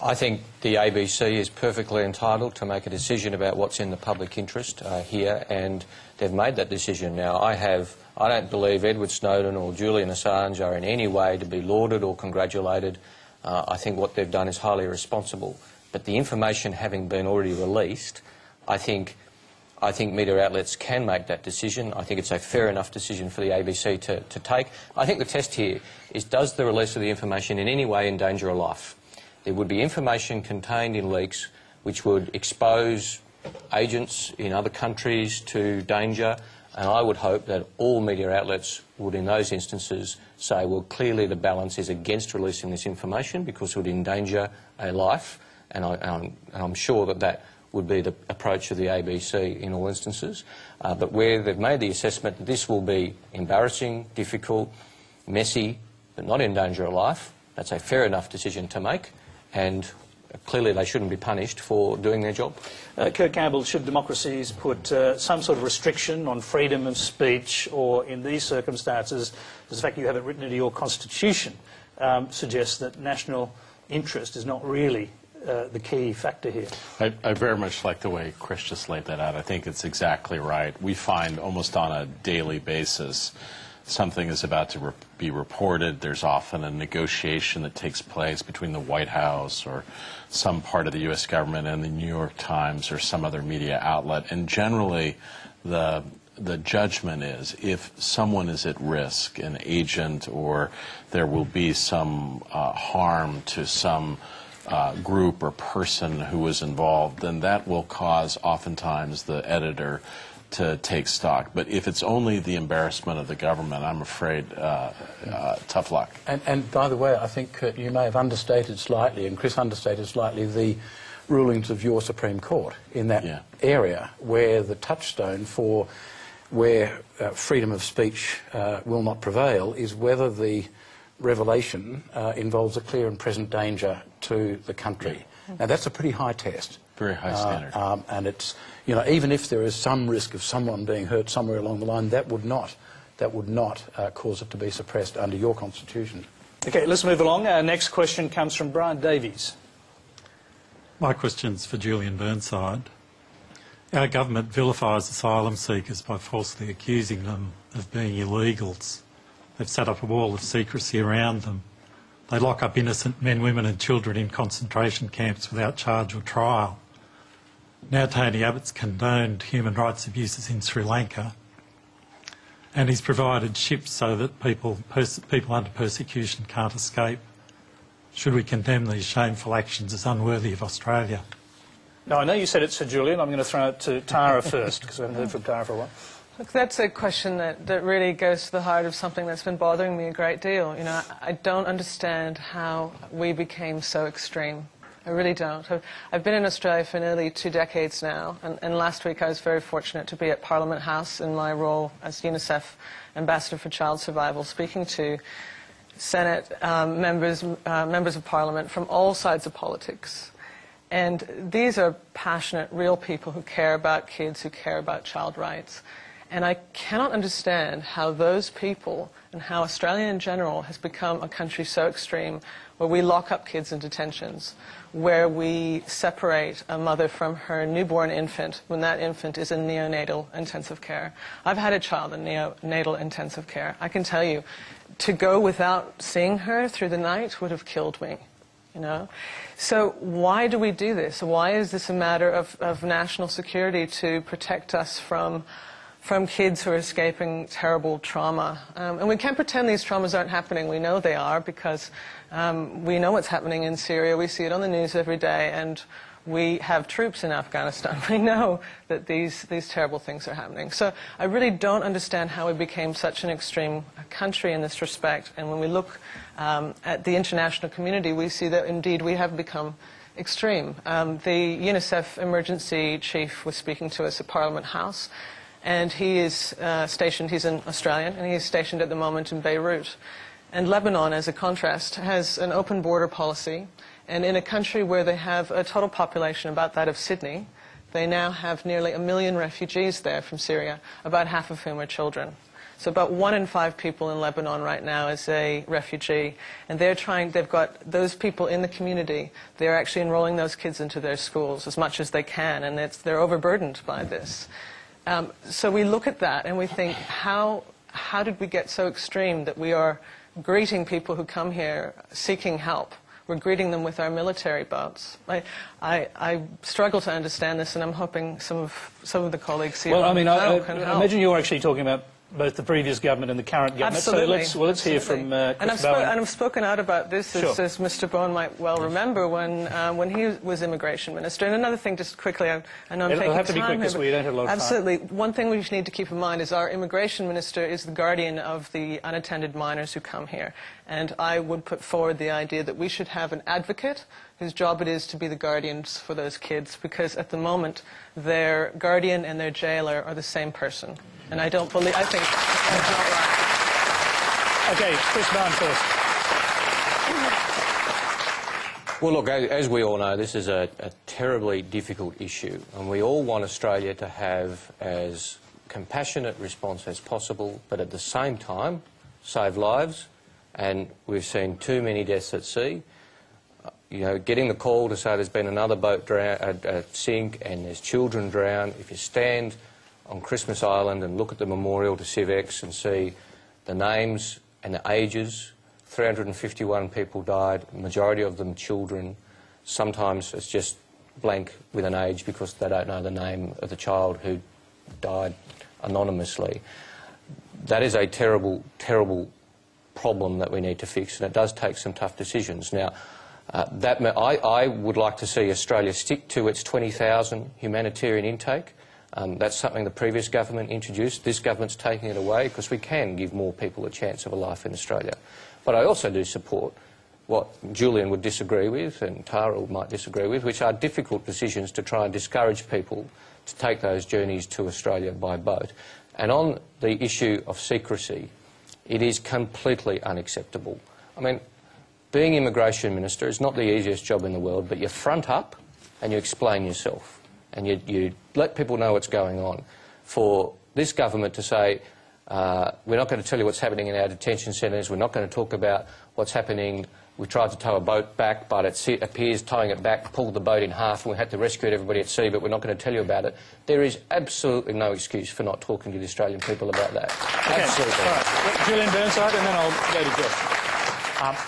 I think the ABC is perfectly entitled to make a decision about what's in the public interest here, and they've made that decision. Now, I don't believe Edward Snowden or Julian Assange are in any way to be lauded or congratulated. I think what they've done is highly irresponsible. But the information having been already released, I think media outlets can make that decision. I think it's a fair enough decision for the ABC to take. I think the test here is, does the release of the information in any way endanger a life? There would be information contained in leaks which would expose agents in other countries to danger, and I would hope that all media outlets would in those instances say, well, clearly the balance is against releasing this information because it would endanger a life, and I'm sure that that would be the approach of the ABC in all instances. But where they've made the assessment that this will be embarrassing, difficult, messy, but not endanger a life, that's a fair enough decision to make, and clearly they shouldn't be punished for doing their job. Kurt Campbell, should democracies put some sort of restriction on freedom of speech, or in these circumstances, does the fact you have it written into your constitution suggest that national interest is not really the key factor here? I very much like the way Chris just laid that out. I think it's exactly right. We find almost on a daily basis something is about to be reported. There's often a negotiation that takes place between the White House or some part of the U.S. government and the New York Times or some other media outlet. And generally, the judgment is, if someone is at risk, an agent, or there will be some harm to some group or person who is involved, then that will cause oftentimes the editor to take stock. But if it's only the embarrassment of the government, I'm afraid tough luck. And by the way, I think, Kurt, you may have understated slightly, and Chris understated slightly, the rulings of your Supreme Court in that area, where the touchstone for where freedom of speech will not prevail is whether the revelation involves a clear and present danger to the country. Now, that's a pretty high test. Very high standard. And it's, you know, even if there is some risk of someone being hurt somewhere along the line, that would not cause it to be suppressed under your constitution. Okay, let's move along. Our next question comes from Brian Davies. My question's for Julian Burnside. Our government vilifies asylum seekers by falsely accusing them of being illegals. They've set up a wall of secrecy around them. They lock up innocent men, women and children in concentration camps without charge or trial. Now Tony Abbott's condoned human rights abuses in Sri Lanka, and he's provided ships so that people under persecution can't escape. Should we condemn these shameful actions as unworthy of Australia? Now, I know you said it's Sir Julian. I'm going to throw it to Tara first, because we haven't heard from Tara for a while. Look, that's a question that really goes to the heart of something that's been bothering me a great deal. You know, I don't understand how we became so extreme. I really don't. I've been in Australia for nearly 2 decades now, and last week I was very fortunate to be at Parliament House in my role as UNICEF Ambassador for Child Survival, speaking to Senate members of Parliament from all sides of politics. And these are passionate, real people who care about kids, who care about child rights. And I cannot understand how those people and how Australia in general has become a country so extreme where we lock up kids in detentions, where we separate a mother from her newborn infant when that infant is in neonatal intensive care. I've had a child in neonatal intensive care. I can tell you, to go without seeing her through the night would have killed me. You know? So why do we do this? Why is this a matter of national security to protect us from kids who are escaping terrible trauma? And we can't pretend these traumas aren't happening. We know they are, because we know what's happening in Syria. We see it on the news every day, and we have troops in Afghanistan. We know that these terrible things are happening. So I really don't understand how we became such an extreme country in this respect. And when we look at the international community, we see that indeed we have become extreme. The UNICEF emergency chief was speaking to us at Parliament House, and he is stationed, he's an Australian, and he is stationed at the moment in Beirut. And Lebanon, as a contrast, has an open border policy. And in a country where they have a total population about that of Sydney, they now have nearly 1 million refugees there from Syria, about half of whom are children. So about 1 in 5 people in Lebanon right now is a refugee, and they've got those people in the community. They're actually enrolling those kids into their schools as much as they can, and they're overburdened by this. So we look at that and we think, how did we get so extreme that we are greeting people who come here seeking help? We're greeting them with our military boats. I struggle to understand this, and I'm hoping some of the colleagues here. Well, I mean, I help. imagine you're actually talking about both the previous government and the current government. Absolutely. So let's hear from Chris Bowen. And I've spoken out about this, Sure. as Mr. Bowen might well remember, when he was immigration minister. And another thing, just quickly, I know I'm It'll taking have to be time quick here, because we don't have a lot of time. absolutely. One thing we need to keep in mind is our immigration minister is the guardian of the unattended minors who come here. And I would put forward the idea that we should have an advocate whose job it is to be the guardians for those kids, because at the moment their guardian and their jailer are the same person. And I think that's not right. Okay, Chris Bowen first. Well, look, as we all know, this is a terribly difficult issue, and we all want Australia to have as compassionate response as possible, but at the same time save lives. And we've seen too many deaths at sea. You know, getting the call to say there's been another boat sink and there's children drowned. If you stand on Christmas Island and look at the memorial to Civex and see the names and the ages, 351 people died, majority of them children. Sometimes it's just blank with an age because they don't know the name of the child who died anonymously. That is a terrible, terrible problem that we need to fix, and it does take some tough decisions. Now, I would like to see Australia stick to its 20,000 humanitarian intake. That's something the previous government introduced. This government's taking it away because we can give more people a chance of a life in Australia. But I also do support what Julian would disagree with and Tara might disagree with, which are difficult decisions to try and discourage people to take those journeys to Australia by boat. And on the issue of secrecy, it is completely unacceptable. I mean, being Immigration Minister is not the easiest job in the world, but you front up and you explain yourself and you let people know what's going on. For this government to say, we're not going to tell you what's happening in our detention centres, we're not going to talk about what's happening, we tried to tow a boat back, but it appears towing it back pulled the boat in half and we had to rescue everybody at sea, but we're not going to tell you about it. There is absolutely no excuse for not talking to the Australian people about that. Okay. Absolutely. All right. Julian Burnside, and then I'll go to Josh.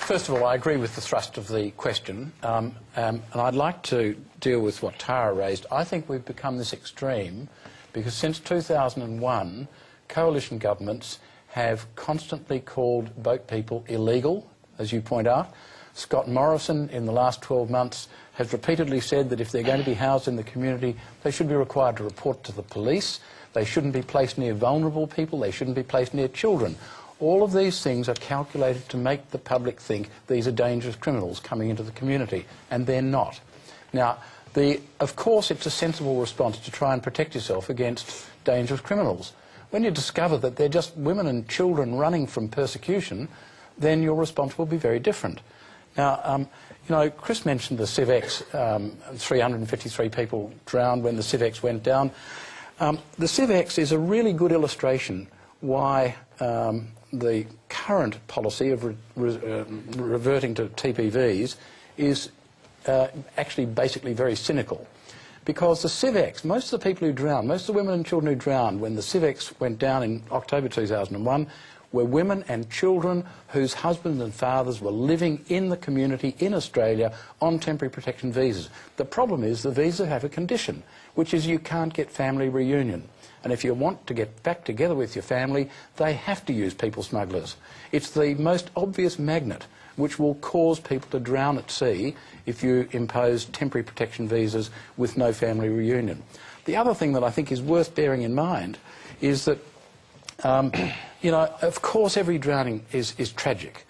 First of all, I agree with the thrust of the question, and I'd like to deal with what Tara raised. I think we've become this extreme because since 2001, coalition governments have constantly called boat people illegal, as you point out. Scott Morrison, in the last 12 months, has repeatedly said that if they're going to be housed in the community, they should be required to report to the police. They shouldn't be placed near vulnerable people. They shouldn't be placed near children. All of these things are calculated to make the public think these are dangerous criminals coming into the community, and they're not. Now, of course, it's a sensible response to try and protect yourself against dangerous criminals. When you discover that they're just women and children running from persecution, then your response will be very different. Now, you know, Chris mentioned the Civex, 353 people drowned when the Civex went down. The Civex is a really good illustration why the current policy of reverting to TPVs is actually basically very cynical. Because the Civex, most of the people who drowned, most of the women and children who drowned when the Civex went down in October 2001 were women and children whose husbands and fathers were living in the community in Australia on temporary protection visas. The problem is the visa have a condition, which is you can't get family reunion. And if you want to get back together with your family, they have to use people smugglers. It's the most obvious magnet which will cause people to drown at sea if you impose temporary protection visas with no family reunion. The other thing that I think is worth bearing in mind is that, you know, of course every drowning is tragic.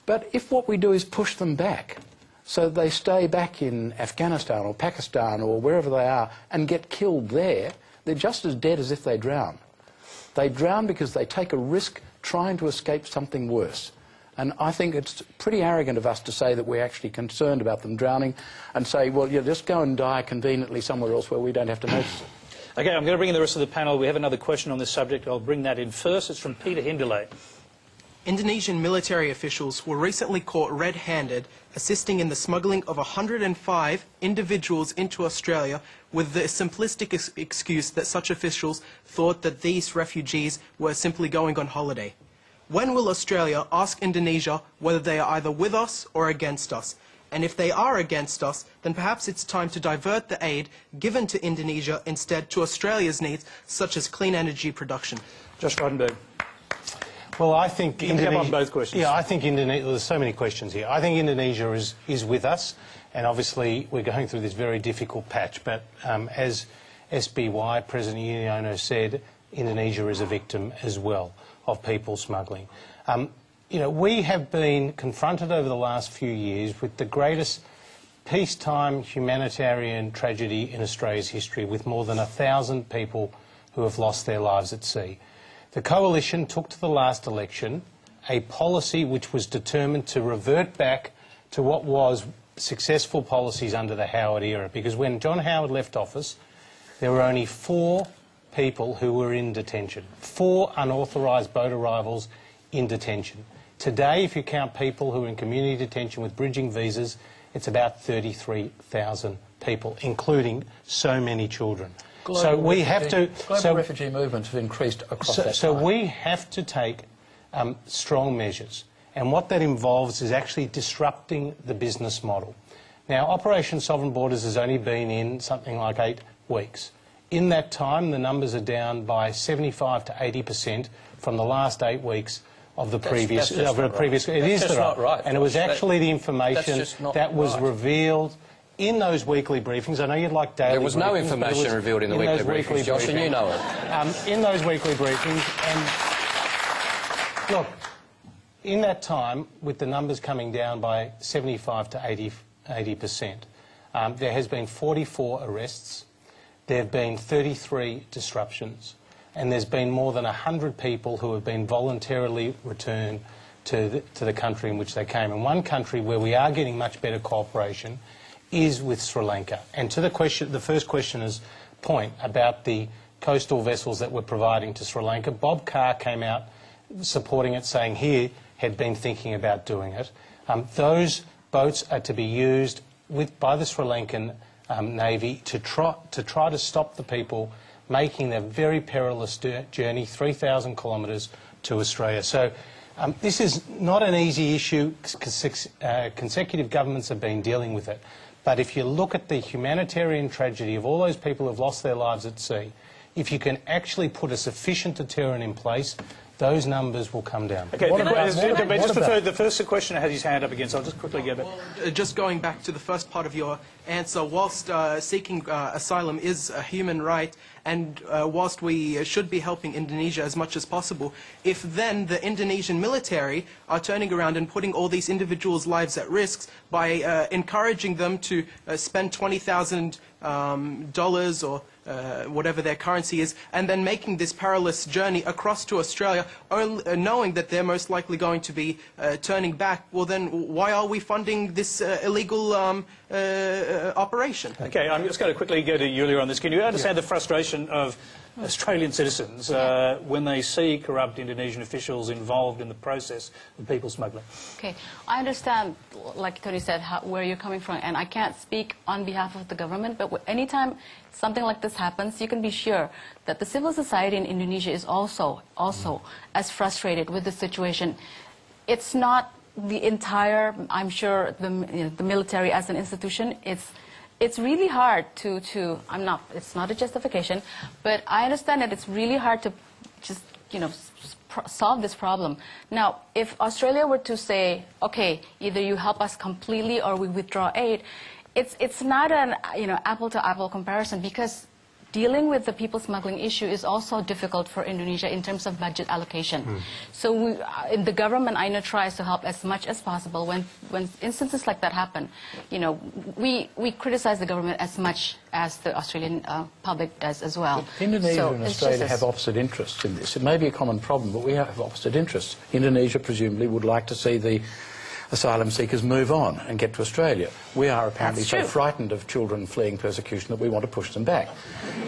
But if what we do is push them back, so they stay back in Afghanistan or Pakistan or wherever they are and get killed there, they're just as dead as if they drown. They drown because they take a risk trying to escape something worse. And I think it's pretty arrogant of us to say that we're actually concerned about them drowning and say, well, you just go and die conveniently somewhere else where we don't have to notice it. Okay, I'm going to bring in the rest of the panel. We have another question on this subject. I'll bring that in first. It's from Peter Hinderley. Indonesian military officials were recently caught red-handed assisting in the smuggling of 105 individuals into Australia with the simplistic excuse that such officials thought that these refugees were simply going on holiday. When will Australia ask Indonesia whether they are either with us or against us? And if they are against us, then perhaps it's time to divert the aid given to Indonesia instead to Australia's needs, such as clean energy production. Josh Frydenberg. Well, I think Indonesia... on both questions. Yeah, I think Indonesia... There's so many questions here. I think Indonesia is with us, and obviously we're going through this very difficult patch. But as SBY, President Yudhoyono said, Indonesia is a victim as well of people smuggling. You know, we have been confronted over the last few years with the greatest peacetime humanitarian tragedy in Australia's history, with more than 1,000 people who have lost their lives at sea. The Coalition took to the last election a policy which was determined to revert back to what was successful policies under the Howard era, because when John Howard left office, there were only 4 people who were in detention, 4 unauthorised boat arrivals in detention. Today, if you count people who are in community detention with bridging visas, it's about 33,000 people, including so many children. Global refugee movements have increased across that time. So we have to take strong measures, and what that involves is actually disrupting the business model. Now, Operation Sovereign Borders has only been in something like 8 weeks. In that time, the numbers are down by 75 to 80% from the last 8 weeks of the previous. It is not right, and it was actually the information that was revealed in those weekly briefings. I know you'd like daily. There was no information revealed in the weekly briefings, Josh, and you know it. In those weekly briefings, and look, in that time, with the numbers coming down by 75 to 80%, there has been 44 arrests. There have been 33 disruptions. And there's been more than 100 people who have been voluntarily returned to the country in which they came. And one country where we are getting much better cooperation is with Sri Lanka. And to the first questioner's point about the coastal vessels that we're providing to Sri Lanka, Bob Carr came out supporting it, saying he had been thinking about doing it. Those boats are to be used by the Sri Lankan Navy to try to stop the people making their very perilous journey, 3,000 kilometres to Australia. So this is not an easy issue. Consecutive governments have been dealing with it. But if you look at the humanitarian tragedy of all those people who have lost their lives at sea, if you can actually put a sufficient deterrent in place, those numbers will come down. Okay, the first questioner has his hand up again, so I'll just quickly go back. Well, just going back to the first part of your answer, whilst seeking asylum is a human right, and whilst we should be helping Indonesia as much as possible, if then the Indonesian military are turning around and putting all these individuals' lives at risk by encouraging them to spend $20,000 or whatever their currency is, and then making this perilous journey across to Australia, knowing that they're most likely going to be turning back, well then why are we funding this illegal operation? Okay, I'm just going to quickly go to Yulia on this. Can you understand the frustration of Australian citizens when they see corrupt Indonesian officials involved in the process of people smuggling? Okay, I understand, like Tony said, where you're coming from, and I can't speak on behalf of the government, but anytime something like this happens, you can be sure that the civil society in Indonesia is also as frustrated with the situation. It's not the entire, I'm sure, the military as an institution. It's really hard to it's not a justification, but I understand that it's really hard to just, solve this problem. Now, if Australia were to say, okay, either you help us completely or we withdraw aid, it's not an, apple-to-apple comparison, because dealing with the people smuggling issue is also difficult for Indonesia in terms of budget allocation. So the government, I know, tries to help as much as possible. When instances like that happen, we criticize the government as much as the Australian public does as well. But Indonesia and Australia have opposite interests in this. It may be a common problem, but we have opposite interests. Indonesia presumably would like to see the asylum seekers move on and get to Australia. We are apparently so frightened of children fleeing persecution that we want to push them back.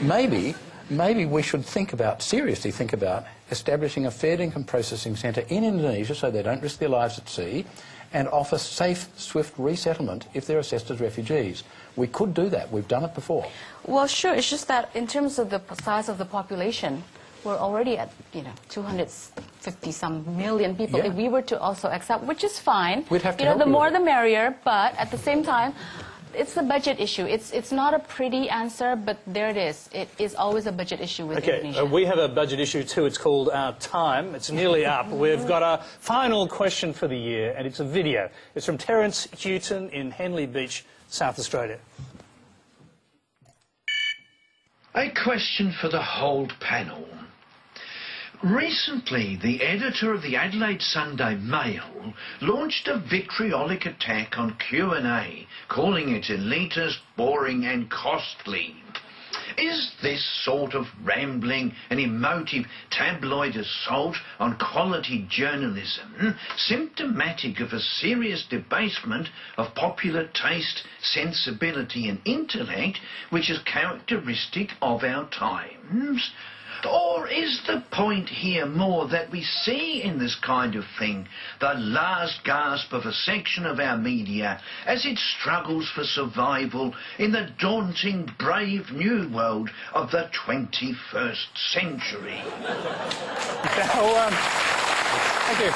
Maybe maybe we should seriously think about establishing a fair dinkum processing centre in Indonesia so they don't risk their lives at sea, and offer safe, swift resettlement if they're assessed as refugees. We could do that. We've done it before. Well, sure. It's just that in terms of the size of the population, we're already at, 250-some million people. Yeah. If we were to also accept, which is fine. We'd have to help the you more with the it. merrier, but at the same time, it's a budget issue. It's not a pretty answer, but there it is. It is always a budget issue with Indonesia. Okay, we have a budget issue too. It's called Our Time. It's nearly up. We've got our final question for the year, and it's a video. It's from Terence Houghton in Henley Beach, South Australia. A question for the whole panel. Recently, the editor of the Adelaide Sunday Mail launched a vitriolic attack on Q&A, calling it elitist, boring and costly. Is this sort of rambling and emotive tabloid assault on quality journalism symptomatic of a serious debasement of popular taste, sensibility and intellect which is characteristic of our times? Or is the point here more that we see in this kind of thing the last gasp of a section of our media as it struggles for survival in the daunting, brave new world of the 21st century? Thank you.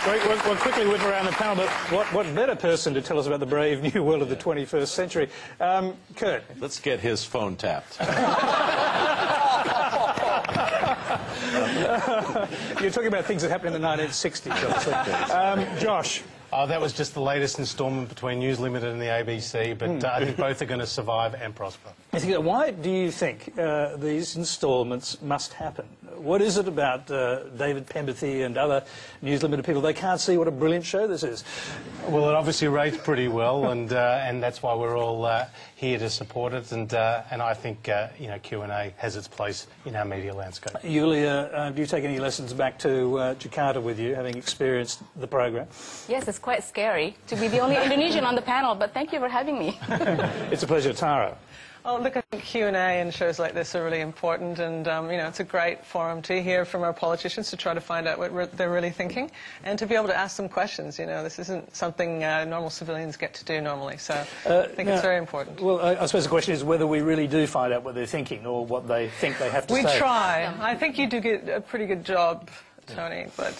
We'll quickly whip around the panel, but what better person to tell us about the brave new world of the 21st century? Kurt. Let's get his phone tapped. You're talking about things that happened in the 1960s, obviously. Josh. Oh, that was just the latest instalment between News Limited and the ABC, but I think both are going to survive and prosper. Why do you think these instalments must happen? What is it about David Pemberthy and other News Limited people? They can't see what a brilliant show this is. Well, it obviously rates pretty well, and that's why we're all here to support it. And I think Q&A has its place in our media landscape. Yulia, do you take any lessons back to Jakarta with you, having experienced the program? Yes, it's quite scary to be the only Indonesian on the panel, but thank you for having me. It's a pleasure, Tara. Oh, look, I think Q&A and shows like this are really important, and it's a great forum to hear from our politicians to try to find out what they're really thinking, and to be able to ask them questions. This isn't something normal civilians get to do normally, so I think it's very important. Well, I suppose the question is whether we really do find out what they're thinking or what they think they have to say. We try. I think you do get a pretty good job, Tony, but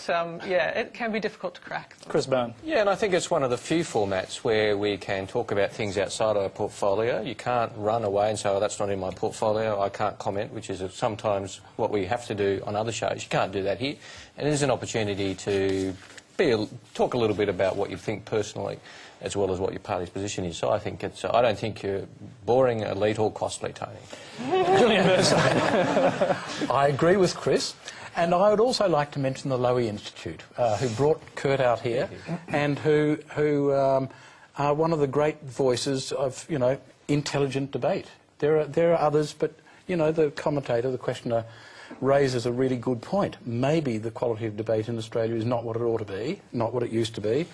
yeah, it can be difficult to crack. Chris Bowen. Yeah, and I think it's one of the few formats where we can talk about things outside our portfolio. You can't run away and say, oh, that's not in my portfolio, I can't comment, which is sometimes what we have to do on other shows. You can't do that here. And it is an opportunity to talk a little bit about what you think personally, as well as what your party's position is. So I think I don't think you're boring, elite or costly, Tony. Julian Burnside. I agree with Chris. And I would also like to mention the Lowy Institute, who brought Kurt out here, and who are one of the great voices of, intelligent debate. There are others, but, the commentator, the questioner, raises a really good point. Maybe the quality of debate in Australia is not what it ought to be, not what it used to be.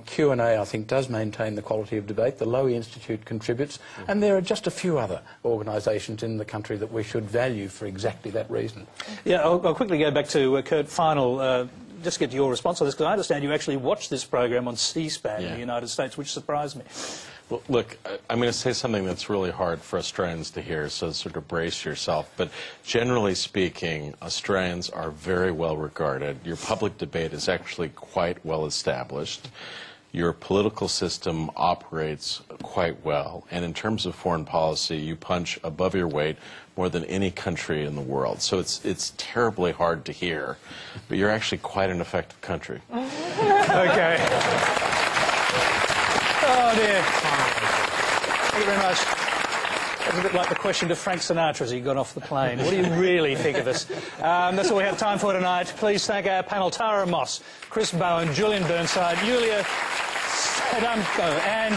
Q&A, I think, does maintain the quality of debate. The Lowy Institute contributes, and there are just a few other organisations in the country that we should value for exactly that reason. Yeah, I'll quickly go back to Kurt, final, just get your response on this, because I understand you actually watched this program on C-SPAN in the United States, which surprised me. Well, look, I'm going to say something that's really hard for Australians to hear, so sort of brace yourself. But generally speaking, Australians are very well regarded. Your public debate is actually quite well established. Your political system operates quite well. And in terms of foreign policy, you punch above your weight more than any country in the world. So it's terribly hard to hear. But you're actually quite an effective country. Okay. Oh, dear. Thank you very much. That's a bit like the question to Frank Sinatra as he got off the plane. What do you really think of us? That's all we have time for tonight. Please thank our panel, Tara Moss, Chris Bowen, Julian Burnside, Yulia Sadamko, and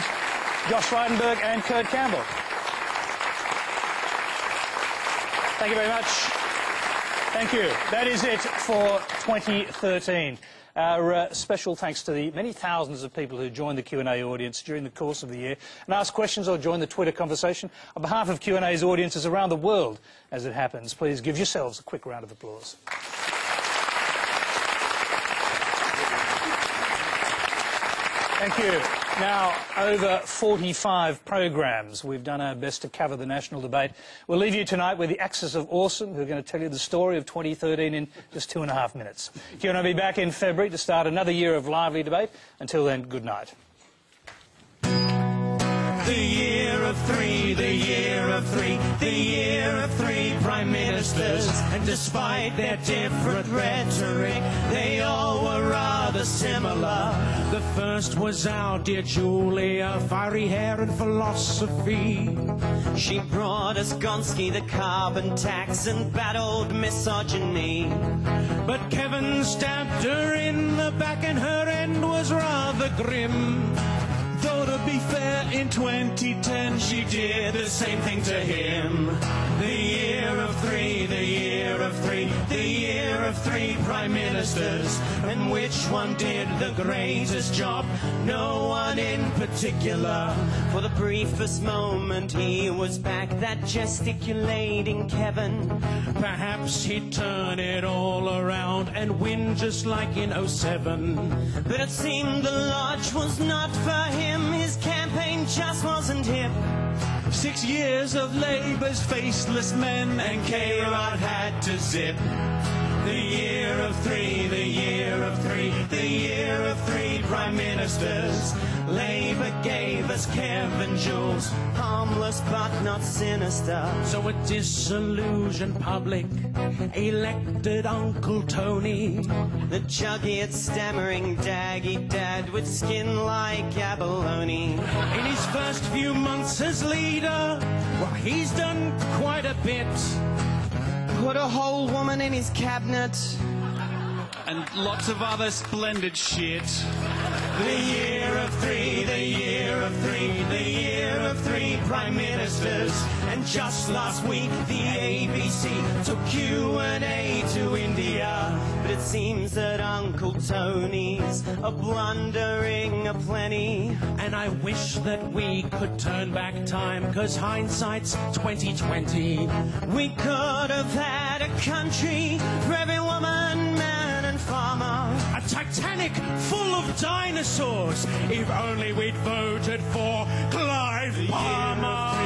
Josh Frydenberg and Kurt Campbell. Thank you very much. Thank you. That is it for 2013. Our special thanks to the many thousands of people who joined the Q&A audience during the course of the year and asked questions or joined the Twitter conversation. On behalf of Q&A's audiences around the world, as it happens, please give yourselves a quick round of applause. Thank you. Now, over 45 programmes. We've done our best to cover the national debate. We'll leave you tonight with the Axis of Awesome, who are going to tell you the story of 2013 in just 2.5 minutes. Q&A will be back in February to start another year of lively debate. Until then, good night. The year of three, the year of three, the year of three prime ministers. And despite their different rhetoric, they all were rather similar. The first was our dear Julia, fiery hair and philosophy. She brought us Gonski, the carbon tax, and battled misogyny. But Kevin stabbed her in the back and her end was rather grim. Though to be fair, in 2010 she did the same thing to him. The year of three, the year of three, the year of three prime ministers. And which one did the greatest job? No one in particular. For the briefest moment he was back, that gesticulating Kevin. Perhaps he'd turn it all around and win just like in 07. But it seemed the lodge was not for him. His campaign just wasn't hip. 6 years of Labour's faceless men, and K-Rod had to zip. The year of three, the year of three, the year of three prime ministers. Labour gave us Kevin Jules, harmless but not sinister. So a disillusioned public elected Uncle Tony, the juggy-eyed, stammering, daggy dad with skin like abalone. In his first few months as leader, well, he's done quite a bit. Put a whole woman in his cabinet and lots of other splendid shit. The year of three, the year of three, the year of three prime ministers. And just last week the ABC took Q&A to India. But it seems that Uncle Tony's a blundering aplenty. And I wish that we could turn back time, 'cause hindsight's 2020. We could have had a country for every woman, man and farmer. A Titanic full of dinosaurs, if only we'd voted for Clive Palmer.